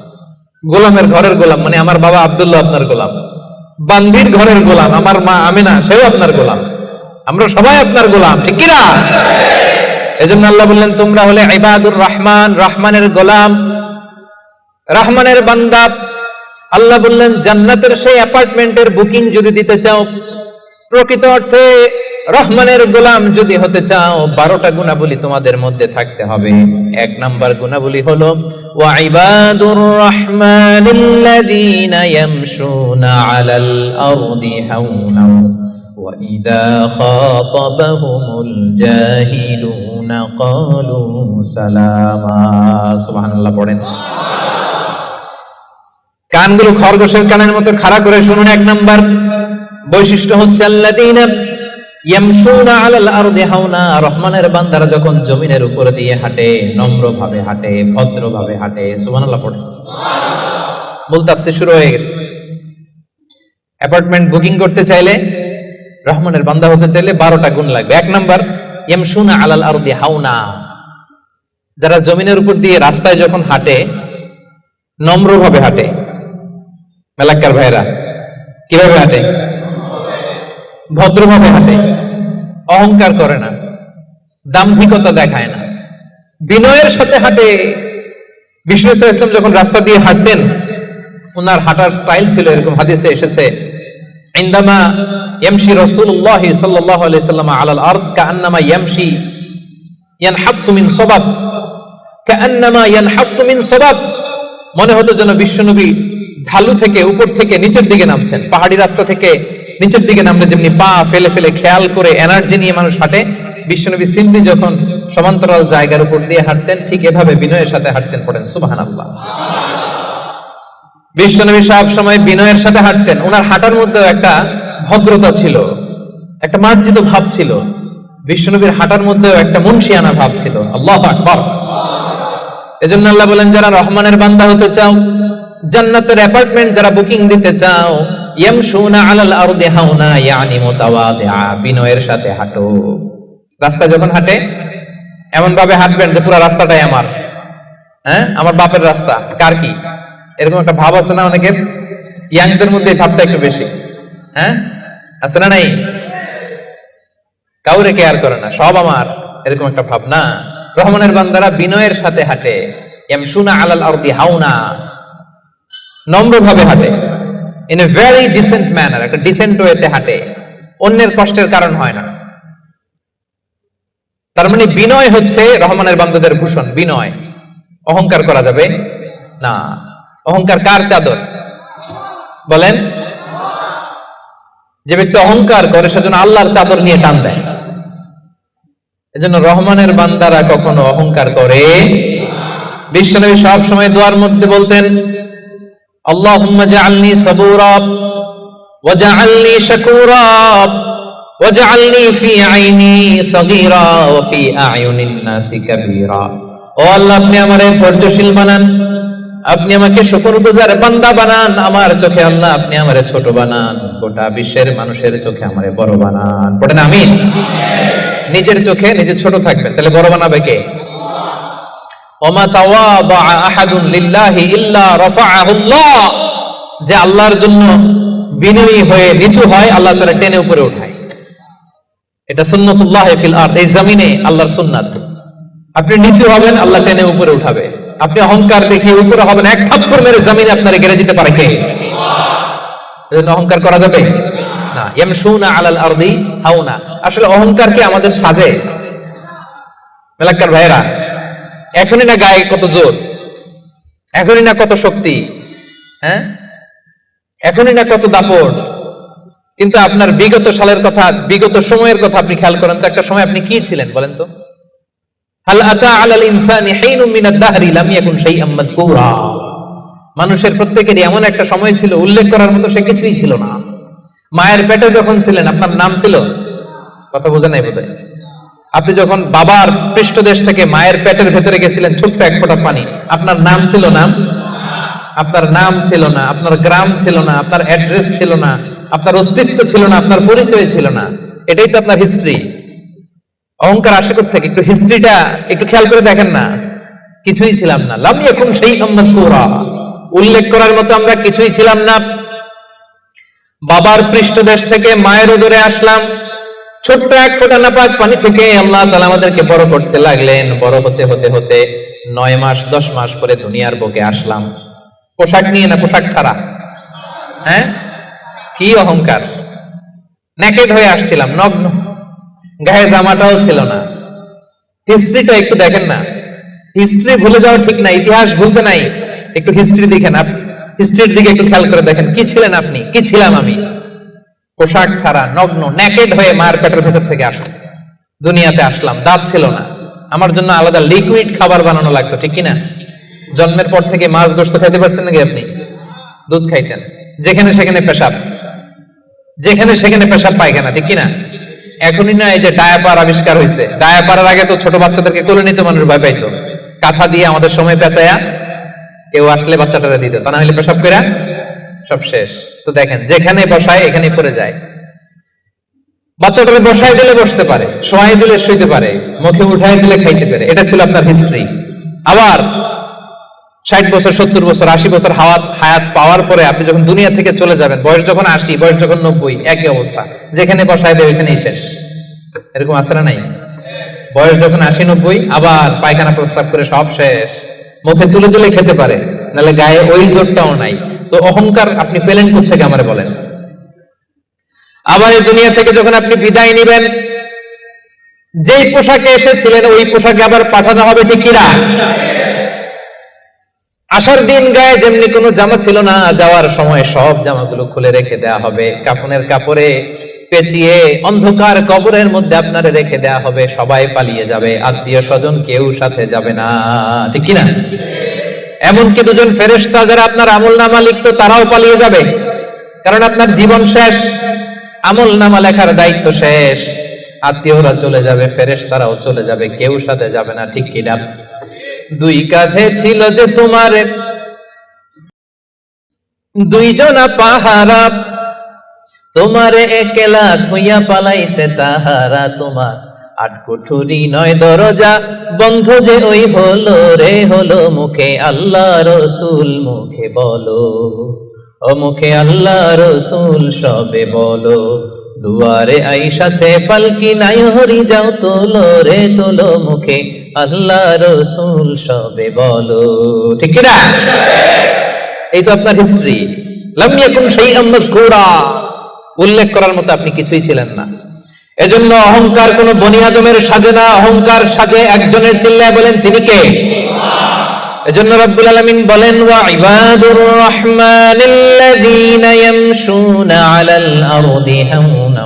গোলামের ঘরের গোলাম মানে আমার বাবা আব্দুল্লাহ আপনার গোলাম, বান্দির ঘরের গোলাম আমার মা আমিনা, সেও আপনার গোলাম। আমরা সবাই আপনার গোলাম, ঠিক কি না? এজন্য আল্লাহ বললেন, তোমরা হলে ইবাদুর রহমান, রহমানের গোলাম, রহমানের বান্দা। আল্লাহ বললেন, জান্নাতের সেই অ্যাপার্টমেন্টের বুকিং যদি দিতে চাও, প্রকৃত অর্থে রহমানের গোলাম যদি হতে চাও, 12টা গুণাবলী তোমাদের মধ্যে থাকতে হবে। 1 নাম্বার গুণাবলী হলো, ওয়া ইবাদুর রহমানিল্লাযীনা ইয়ামশুনা আলাল আরদি হাওনা ওয়া ইযা খাতাবাহুমুল জাহিলুনা ক্বালু সালামা। সুবহানাল্লাহ পড়েন। কানগুলো খরগোশের কানের মতো খাড়া করে শুনুন। 1 নাম্বার বৈশিষ্ট্য হচ্ছে, আল্লাযীনা ইয়ামশুনা আলাল আরদি হাওনা, রহমানের বান্দারা যখন জমিনের উপর দিয়ে হাঁটে, নম্রভাবে হাঁটে, ভদ্রভাবে হাঁটে। সুবহানাল্লাহ পড়ে। মূল তাফসীর শুরু হয়ে গেছে। অ্যাপার্টমেন্ট বুকিং করতে চাইলে, রহমানের বান্দা হতে চাইলে 12টা গুণ লাগবে। 1 নাম্বার, ইয়ামশুনা আলাল আরদি হাওনা, যারা জমিনের উপর দিয়ে রাস্তায় যখন হাঁটে, নম্রভাবে হাঁটে। মেলাক্কার ভাইরা কিভাবে হাঁটে? ভদ্রভাবে হাঁটে, অহংকার করে না, দাম্ভিকতা দেখায় না, বিনয়ের সাথে হাঁটে। বিষ্ণু ইসলাম যখন রাস্তা দিয়ে হাঁটতেন, ওনার হাঁটার স্টাইল ছিল এরকম, হাদিসে এসেছে ইনদামা ইয়ামশি রাসূলুল্লাহ সাল্লাল্লাহু আলাইহি সাল্লাম আলাল আরদ কাআন্নামা ইয়ামশি ইয়ানহাত্তু মিন সাবাব, কাআন্নামা ইয়ানহাত্তু মিন সাবাব, মনে হতো যেন বিশ্বনবী ঢালু থেকে উপর থেকে নিচের দিকে নামছেন। পাহাড়ি রাস্তা থেকে নিচের দিকে নামলে যেমনি পা ফেলে ফেলে খেয়াল করে এনার্জি নিয়ে মানুষ হাঁটে, বিশ্বনবী সিম্পলি যখন সমান্তরাল জায়গার উপর দিয়ে হাঁটতেন ঠিক এভাবে বিনয়ের সাথে হাঁটতেন। পড়েন সুবহানাল্লাহ। বিশ্বনবী সব সময় বিনয়ের সাথে হাঁটতেন। ওনার হাঁটার মধ্যেও একটা ভদ্রতা ছিল, একটা মার্জিত ভাব ছিল। বিশ্বনবীর হাঁটার মধ্যেও একটা মুনশিয়ানা ভাব ছিল। আল্লাহু আকবার। এজন্য আল্লাহ বলেন, যারা রহমানের বান্দা হতে চাও, জান্নাতের অ্যাপার্টমেন্ট যারা বুকিং দিতে চাও, ইয়ামশুনা আলাল আরদি হাওনা ইয়ানি মুতাওয়াদিআ, বিনয়ের সাথে হাঁটো। রাস্তা যখন হাঁটে এমন ভাবে হাঁটবেন যে পুরো রাস্তাটাই আমার, হ্যাঁ আমার বাপের রাস্তা, কার কি, এরকম একটা ভাব আছে না অনেকের? ইয়াংদের মধ্যে এই ভাবটা একটু বেশি, হ্যাঁ আছে না নাই? কাউরে কেয়ার করে না, সব আমার, এরকম একটা ভাব না। রহমানের বান্দারা বিনয়ের সাথে হাঁটে। ইয়ামশুনা আলাল আরদি হাওনা, নম্র ভাবে হাঁটে, in a very dissent manner, একটা ডিসেন্ট ওয়েতে হাঁটে, অন্যের কষ্টের কারণ হয় না। তার মানে বিনয় হচ্ছে রহমানের বান্দাদের ভূষণ। বিনয়, অহংকার করা যাবে না। অহংকার কার চাদর বলেন? যে ব্যক্তি অহংকার করে সেজন্য আল্লাহর চাদর নিয়ে টান দেয়। এজন্য রহমানের বান্দারা কখনো অহংকার করে। বিশ্বনবী সব সময় দোয়ার মধ্যে বলতেন, আল্লাহুম্মা জাআলনি সাবুরা ওয়া জাআলনি শাকুরা ওয়া জাআলনি ফি আইনি সাগীরা ওয়া ফি আ'য়ুনিন নাসি কাবীরা। ও আল্লাহ, আপনি আমারে ধৈর্যশীল বানান, আপনি আমাকে শুকরগুজার বান্দা বানান, আমার চোখে আল্লাহ আপনি আমারে ছোট বানান, গোটা বিশ্বের মানুষের চোখে আমারে বড় বানান। পড়েন আমিন। নিজের চোখে নিজে ছোট থাকবেন, তাহলে বড় বানাবে কে? ওমা তাওয়াবা আহাদুন লিল্লাহি ইল্লা রাফাআহুল্লাহ, যে আল্লাহর জন্য বিনয়ী হয়ে নিচু হয় আল্লাহ তাআলা টেনে উপরে উঠায়। এটা সুন্নাতুল্লাহ ফিল আরদ, এই জমিনে আল্লাহর সুন্নাত। আপনি নিচু হবেন, আল্লাহ টেনে উপরে উঠাবে। আপনি অহংকার দেখিয়ে উপরে হবেন, এক থাপ্পড় মেরে জমিনে আপনারে গেড়ে দিতে পারে কে? এজন্য অহংকার করা যাবে না। ইয়ামশুনা আলাল আরদি হাওনা। আসলে অহংকার কি আমাদের সাজে? মেলাক্কার ভাইরা, এখনই না গায়ে কত জোর, এখনই না কত শক্তি, হ্যাঁ এখনই না কত দাপট, কিন্তু আপনার বিগত সালের কথা, বিগত সময়ের কথা আপনি খেয়াল করেন তো, একটা সময় আপনি কি ছিলেন বলেন তো? হাল আতা আলাল ইনসানি হিনুম মিনাদ দাহরি লাম ইয়াকুন শাইআম মাযকুরা। মানুষের প্রত্যেকেরই এমন একটা সময় ছিল উল্লেখ করার মতো সে কিছুই ছিল না। মায়ের পেটে যখন ছিলেন আপনার নাম ছিল? কথা বোঝা নাই বোধহয়। আপনি যখন বাবার পৃষ্ঠদেশ থেকে মায়ের পেটের ভেতরে গেছিলেন ছোট্ট এক ফোঁটা পানি, আপনার নাম ছিল না? আপনার নাম ছিল না, আপনার গ্রাম ছিল না, আপনার অ্যাড্রেস ছিল না, আপনার অস্তিত্ব ছিল না, আপনার পরিচয় ছিল না। এটাই তো আপনার হিস্ট্রি। অহংকার আসে কোথা থেকে? একটু হিস্ট্রিটা একটু খেয়াল করে দেখেন না। কিছুই ছিলাম না। লাম ইয়াকুন শাইআম মাযকুরা, উল্লেখ করার মতো আমরা কিছুই ছিলাম না। বাবার পৃষ্ঠদেশ থেকে মায়ের উদরে আসলাম, ছোট্ট এক ফোঁটা নাপাক পানি থেকে আল্লাহ তাআলা আমাদেরকে বড় করতে লাগলেন। বড় হতে হতে হতে 9 মাস 10 মাস পরে দুনিয়ার বুকে আসলাম। পোশাক নিয়ে না, পোশাক ছাড়া। হ্যাঁ, কি অহংকার! নেকেড হয়ে আসছিলাম, নগ্ন, গায়ে জামাটাও ছিল না। হিস্ট্রিটা একটু দেখেন না। হিস্ট্রি ভুলে যাওয়া ঠিক না, ইতিহাস ভুলতে নাই। একটু হিস্ট্রি দেখেন, হিস্ট্রির দিকে একটু খেয়াল করে দেখেন, কি ছিলেন আপনি, কি ছিলাম আমি? পোশাক ছাড়া, নগ্ন, নেকেড হয়ে মায়ের পেটের ভেতর থেকে আসলাম, দুনিয়াতে আসলাম। দাঁত ছিল না, আমার জন্য আলাদা লিকুইড খাবার বানানো লাগতো, ঠিক কিনা? জন্মের পর থেকে মাছ গোশত খাইতে পারছেন নাকি আপনি? দুধ খাইতেন, যেখানে সেখানে পেশাব, যেখানে সেখানে পেশাব পায়খানা, ঠিক কিনা? এখনই না এই যে ডায়াপার আবিষ্কার হয়েছে, ডায়াপারের আগে তো ছোট বাচ্চাদেরকে কোলে নিতে মানুষ ভয় পাইতো। কাঁথা দিয়ে আমাদের সময় পেঁচায়া কেউ আসলে বাচ্চাটারে দিত, তা না হলে পেশাব করে সব শেষ। তো দেখেন, যেখানে বসায় এখানে পড়ে যায়। বাচ্চাটারে বসায় দিলে বসতে পারে, শোয়াই দিলে শুইতে পারে, মুখে উঠাই দিলে খাইতে পারে। এটা ছিল আপনার হিস্ট্রি। আবার 60 বছর 70 বছর 80 বছর হায়াত পাওয়ার পরে আপনি যখন দুনিয়া থেকে চলে যাবেন, বয়স যখন 80, বয়স যখন 90, একই অবস্থা, যেখানে বসায় দেয় ওইখানেই শেষ। এরকম আছে না নাই? বয়স যখন 80 90 আবার পায়খানা প্রস্রাব করে সব শেষ, মুখে তুলে তুলে খেতে পারে, নাহলে গায়ে ওই জোরটাও নাই। তো অহংকার আপনি পেলেন কোত্থেকে আমারে বলেন? আবার এই দুনিয়া থেকে যখন আপনি বিদায় নিবেন, যেই পোশাকে এসেছিলেন ওই পোশাকে আবার পাঠানো হবে, ঠিক কিনা? আসার দিন গায়ে যেমনি কোনো জামা ছিল না, যাওয়ার সময় সব জামাগুলো খুলে রেখে দেয়া হবে, কাফনের কাপড়ে পেঁচিয়ে অন্ধকার কবরের মধ্যে আপনারে রেখে দেয়া হবে। সবাই পালিয়ে যাবে, আত্মীয় স্বজন কেউ সাথে যাবে না, ঠিক কিনা? এমনকি দুজন ফেরেশতা যারা আপনার আমলনামা লিখতো তারাও পালিয়ে যাবে, কারণ আপনার জীবন শেষ, আমলনামা লেখার দায়িত্ব শেষ। আত্মীয়রা চলে যাবে, ফেরেশতারাও চলে যাবে, কেউ সাথে যাবে না, ঠিক কিনা? দুই কাঁধে ছিল যে তোমার দুইজনা পাহারা, তোমারে একলা থুইয়া পালাইছে তাহারা। তোমার 8 কুঠুরি 9 দরজা বন্ধ যে ওই হলো রে হলো, মুখে আল্লাহ রসুল মুখে বলো, ও মুখে আল্লাহ রসুল সবে বলো। দুয়ারে আইসাছে পালকি নাই হরি যাও তোলো রে তোলো, মুখে আল্লাহ রসুল সবে বলো, ঠিক কিনা? এই তো আপনার হিস্ট্রি। লাম ইয়াকুন শাইআম মাযকুরা, উল্লেখ করার মতো আপনি কিছুই ছিলেন না। এজন্য অহংকার কোন বনি আদমের সাজে না, অহংকার সাজে একজনের। চিল্লায় বলেন তিনি কে? এজন্য রব্বুল আলামিন বলেন, ওয়া ইবাদুর রাহমানিল্লাযীনা ইয়ামশুনা আলাল আরদি হাওনা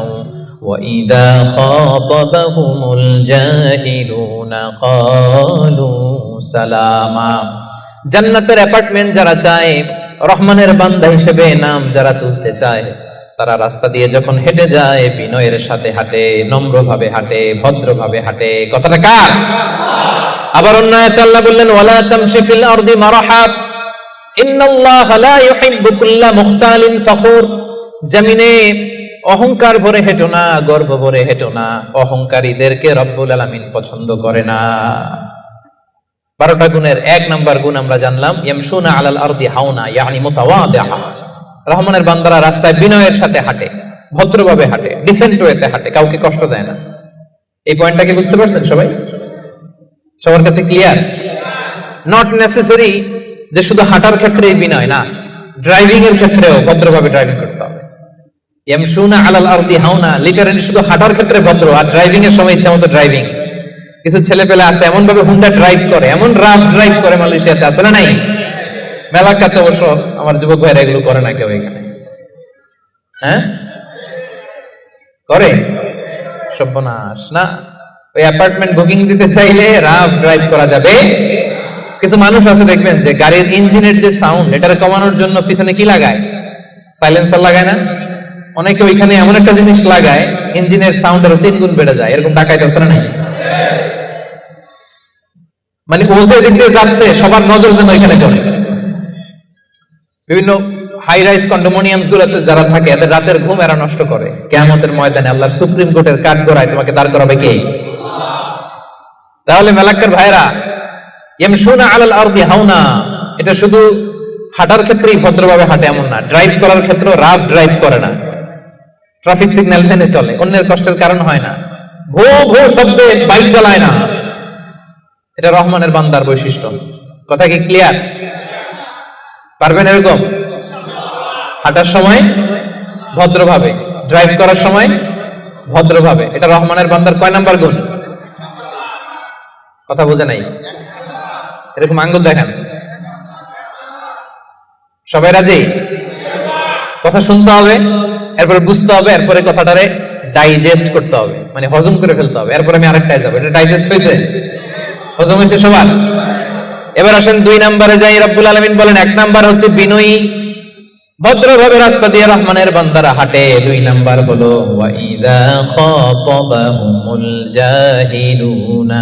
ওয়া ইযা খাতাবাহুমুল জাহিলুনা ক্বালু সালামা। জান্নাতের অ্যাপার্টমেন্ট যারা চায়, রহমানের বান্দা হিসেবে নাম যারা তুলতে চায়, তারা রাস্তা দিয়ে যখন হেঁটে যায় বিনয়ের সাথে হাঁটে, নম্রভাবে হাঁটে, ভদ্রভাবে হাঁটে। কথাটা কার? আবার অন্য আয়াতে আল্লাহ বললেন, ওয়ালা তামশি ফিল আরদি মারহা ইন্নাল্লাহা লা ইউহিব্বু কুল্লা মুখতালিন ফখুর। জমিনে অহংকার ভরে হেঁটো না, গর্ব ভরে হেঁটো না, অহংকারীদেরকে রব্বুল আলামিন পছন্দ করে না। 12টা গুণের 1 নাম্বার গুণ আমরা জানলাম, ইয়ামশুনা আলাল আরদি হাওনা ইয়ানি মুতাওয়াদিআ। রহমানের বান্দারা রাস্তায় বিনয়ের সাথে হাঁটে, ভদ্রভাবে হাঁটে, ডিসেন্ট ওয়েতে হাঁটে, কাউকে কষ্ট দেয় না। এই পয়েন্টটাকে বুঝতে পারছেন সবাই? সবার কাছে ক্লিয়ার? নট নেসেসারি যে শুধু হাঁটার ক্ষেত্রে বিনয় না, ড্রাইভিং এর ক্ষেত্রেও ভদ্রভাবে ড্রাইভিং করতে হবে। ইয়ামশুনা আলাল আরদি হাওনা, লিটারালি শুধু হাঁটার ক্ষেত্রে ভদ্র, আর ড্রাইভিং এর সময় ইচ্ছা মতো ড্রাইভিং। কিছু ছেলে পেলে আছে এমন ভাবে হুন্ডা ড্রাইভ করে, এমন রাফ ড্রাইভ করে, মালয়েশিয়াতে আছে না নাই? মেলাকাতে অবশ্য আমার যুবক ভাইরা এগুলো করে না কেউ এখানে, হ্যাঁ করে? সর্বনাশ না। ওই অ্যাপার্টমেন্ট বুকিং দিতে চাইলে রাফ ড্রাইভ করা যাবে। কিছু মানুষ আছে দেখবেন যে গাড়ির ইঞ্জিনের যে সাউন্ড, এটারে কমানোর জন্য পিছনে কি লাগায়? সাইলেন্সার লাগায় না? অনেকে ওইখানে এমন একটা জিনিস লাগায়, ইঞ্জিনের সাউন্ড আরো 3 গুণ বেড়ে যায়। এরকম ডাকাইত আছে না? মানে ও যে দিক দিয়ে যাচ্ছে, সবার নজর যেন ওইখানে পড়ে। বিভিন্ন হাই রাইজ কন্ডোমিনিয়ামস গুলোতে যারা থাকে, এদের রাতের ঘুম এরা নষ্ট করে। কিয়ামতের ময়দানে আল্লাহর সুপ্রিম কোর্টের কাঠগড়ায় তোমাকে দাঁড় করাবে কে? তাহলে মেলাক্কার ভাইরা, ইয়ামশুনা আলাল আরদি হাওনা, এটা শুধু হাঁটার ক্ষেত্রেই ভদ্রভাবে হাঁটে এমন না, ড্রাইভ করার ক্ষেত্রেও রাফ ড্রাইভ করে না, ট্রাফিক সিগন্যাল মেনে চলে, অন্যের কষ্টের কারণ হয় না, ভো ভো শব্দে বাইক চালায় না। এটা রহমানের বান্দার বৈশিষ্ট্য। কথা কি ক্লিয়ার? পারবেন এরকম হাঁটার সময় ভদ্রভাবে, ড্রাইভ করার সময় ভদ্রভাবে? এটা রহমানের বান্দার কয় নাম্বার গুণ? কথা বোঝে নাই? এরকম আঙ্গুল দেখান। সবাই রাজি? কথা শুনতে হবে, এরপরে বুঝতে হবে, এরপরে কথাটারে ডাইজেস্ট করতে হবে, মানে হজম করে ফেলতে হবে। এরপরে আমি আরেকটায় যাবো। এটা ডাইজেস্ট হয়েছে? হজম হয়েছে সবার? এবার আসেন 2 নম্বরে যাই। রব্বুল আলামিন বলেন 1 নাম্বার হচ্ছে বিনয়ী, ভদ্রভাবে রাস্তা দিয়ে রহমানের বান্দারা হাঁটে। 2 নাম্বার হলো ওয়া ইযা খাতাবাহুমুল জাহিলুনা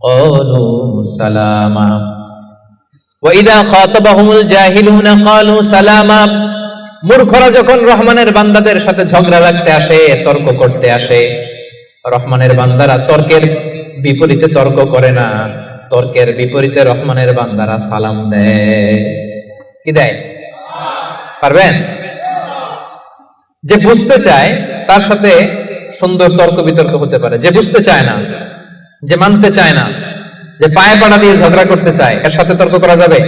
ক্বালু সালামা। ওয়া ইযা খাতাবাহুমুল জাহিলুনা ক্বালু সালামা। মূর্খরা যখন রহমানের বান্দাদের সাথে ঝগড়া লাগতে আসে, তর্ক করতে আসে, রহমানের বান্দারা তর্কের বিপরীতে তর্ক করে না, তর্কের বিপরীতে রহমানের বান্দারা সালাম দেয়। কি দেয়? পারবেন? যে বুঝতে চায় তার সাথে সুন্দর তর্ক বিতর্ক হতে পারে। যে বুঝতে চায় না, যে মানতে চায় না, যে পায়ে পাড়া দিয়ে ঝগড়া করতে চায়, এর সাথে তর্ক করা যাবে?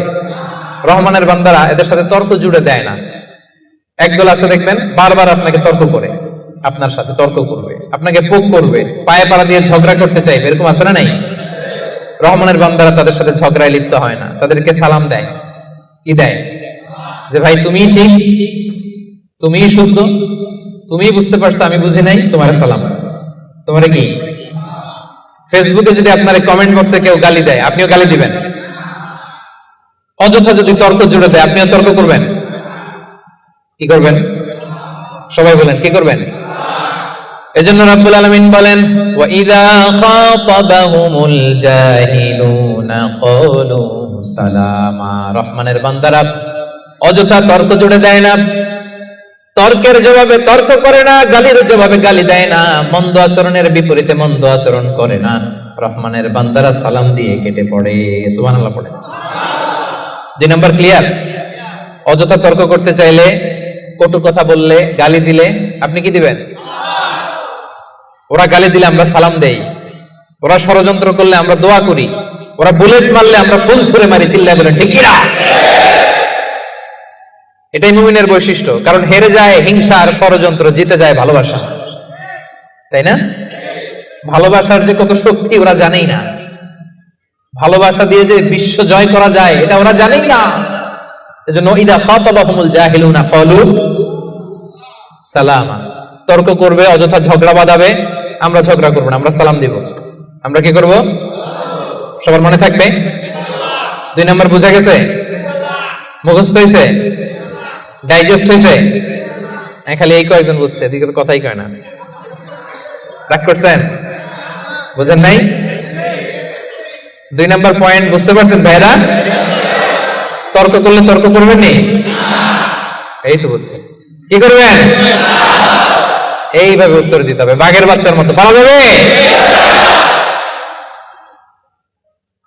রহমানের বান্দারা এদের সাথে তর্ক জুড়ে দেয় না। একদল আছে দেখবেন বারবার আপনাকে তর্ক করে, আপনার সাথে তর্ক করবে, আপনাকে পোক করবে, পায়ে পাড়া দিয়ে ঝগড়া করতে চাইবে, এরকম আছে না নাই? রহমানের বান্দারা তাদের সাথে ঝগড়ায় লিপ্ত হয় না, তাদেরকে সালাম দেয়। কি দেয়? যে ভাই তুমিই ঠিক, তুমিই শুদ্ধ, তুমিই বুঝতে পারছো, আমি বুঝি নাই, তোমার সালাম। তোমার কি ফেসবুকে যদি আপনার কমেন্ট বক্সে কেউ গালি দেয়, আপনিও গালি দিবেন? অযথা যদি তর্ক জুড়ে দেয়, আপনিও তর্ক করবেন? কি করবেন? সবাই বলেন কি করবেন? এজন্য রাব্বুল আলামিন বলেন, ওয়া ইযা খাতাবাহুমুল জাহিলুনা ক্বালু সালামা। রহমানের বান্দারা অযথা তর্ক জুড়ে দেয় না, তর্কের জবাবে তর্ক করে না, গালির জবাবে গালি দেয় না, মন্দ আচরণের বিপরীতে মন্দ আচরণ করে না। রহমানের বান্দারা সালাম দিয়ে কেটে পড়ে। সুবহানাল্লাহ পড়ে। 2 নাম্বার ক্লিয়ার? অযথা তর্ক করতে চাইলে, কটু কথা বললে, গালি দিলে আপনি কি দিবেন? ওরা গালি দিলে আমরা সালাম দেই, ওরা ষড়যন্ত্র করলে আমরা দোয়া করি, ওরা বুলেট মারলে আমরা ফুল ছুঁড়ে মারি, চিল্লায় বলেন ঠিক কি না? এটাই মুমিনের বৈশিষ্ট্য। কারণ হেরে যায় হিংসা আর ষড়যন্ত্র, জিতে যায় ভালোবাসা, তাই না? ভালোবাসার যে কত শক্তি ওরা জানেই না, ভালোবাসা দিয়ে যে বিশ্ব জয় করা যায় এটা ওরা জানেই না। এজন্য ইদা খাতাবাহুমুল জাহিলুনা ক্বালু সালামা। তর্ক করবে, অযথা ঝগড়া বাঁধাবে, আমরা ঝগড়া করব না, আমরা সালাম দিব। আমরা কি করব? সবার মনে থাকবে? 2 নাম্বার বুঝা গেছে? মুখস্থ হয়েছে? ডাইজেস্ট হয়েছে? খালি এই কয়েকজন বুঝছে, এদিকে তো কথাই কয় না। রাগ করছেন? বুঝেন নাই? 2 নাম্বার পয়েন্ট বুঝতে পারছেন ভাইরা? তর্ক করলে তর্ক করবেন নি? এই তো বুঝছে। কি করবেন? এইভাবে উত্তর দিতে হবে, বাঘের বাচ্চার মতো। পারা যাবে?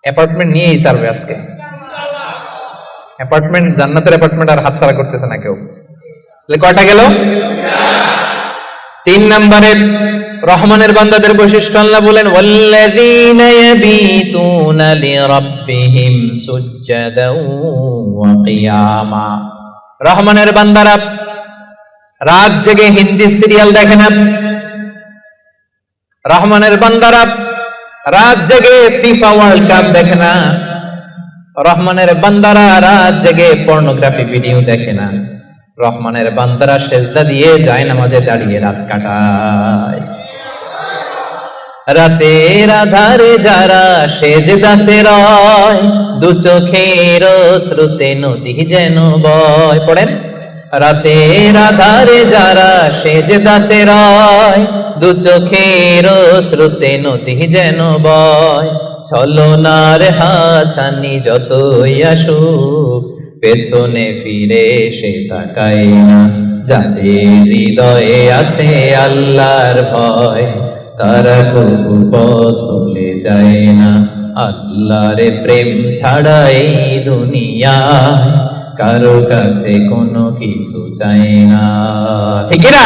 অ্যাপার্টমেন্ট নিয়েই সারবে আজকে। অ্যাপার্টমেন্ট, জান্নাতের অ্যাপার্টমেন্ট আর হাতছাড়া করতেছে না কেউ। তাহলে কয়টা গেল? 3 নম্বরে রহমানের বান্দাদের বৈশিষ্ট্য আল্লাহ বলেন, ওয়াল্লাযীনা ইয়াবীতুনা লিরাব্বিহিম সুজদাও ওয়া কিয়ামা। রহমানের বান্দারা রাত জেগে হিন্দি সিরিয়াল দেখে না, রহমানের বান্দারা রাত জেগে ফিফা ওয়ার্ল্ড কাপ দেখে না, রহমানের বান্দারা রাত জেগে পর্নোগ্রাফি ভিডিও দেখে না, রহমানের বান্দারা সেজদা দিয়ে যায় নামাজে দাঁড়িয়ে রাত কাটায়। রাতের আধারে যারা সেজদাতে রয়, দু চোখের শ্রুতে নদী যেন বয়। পড়েন, রাতের আধারে যারা সেজদাতে রয়, দু চোখের শ্রুতে নদী যেন বয়। ছলনার হাছানি যতই আসুক, পেছনে ফিরে সে তাকায় না। যাদের হৃদয়ে আছে আল্লাহর ভয়, তারা কবু পথ ভুলে যায় না। আল্লাহর প্রেম ছাড়া এই দুনিয়ায় কারো কাছে কোনো কিছু চাই না, ঠিক না?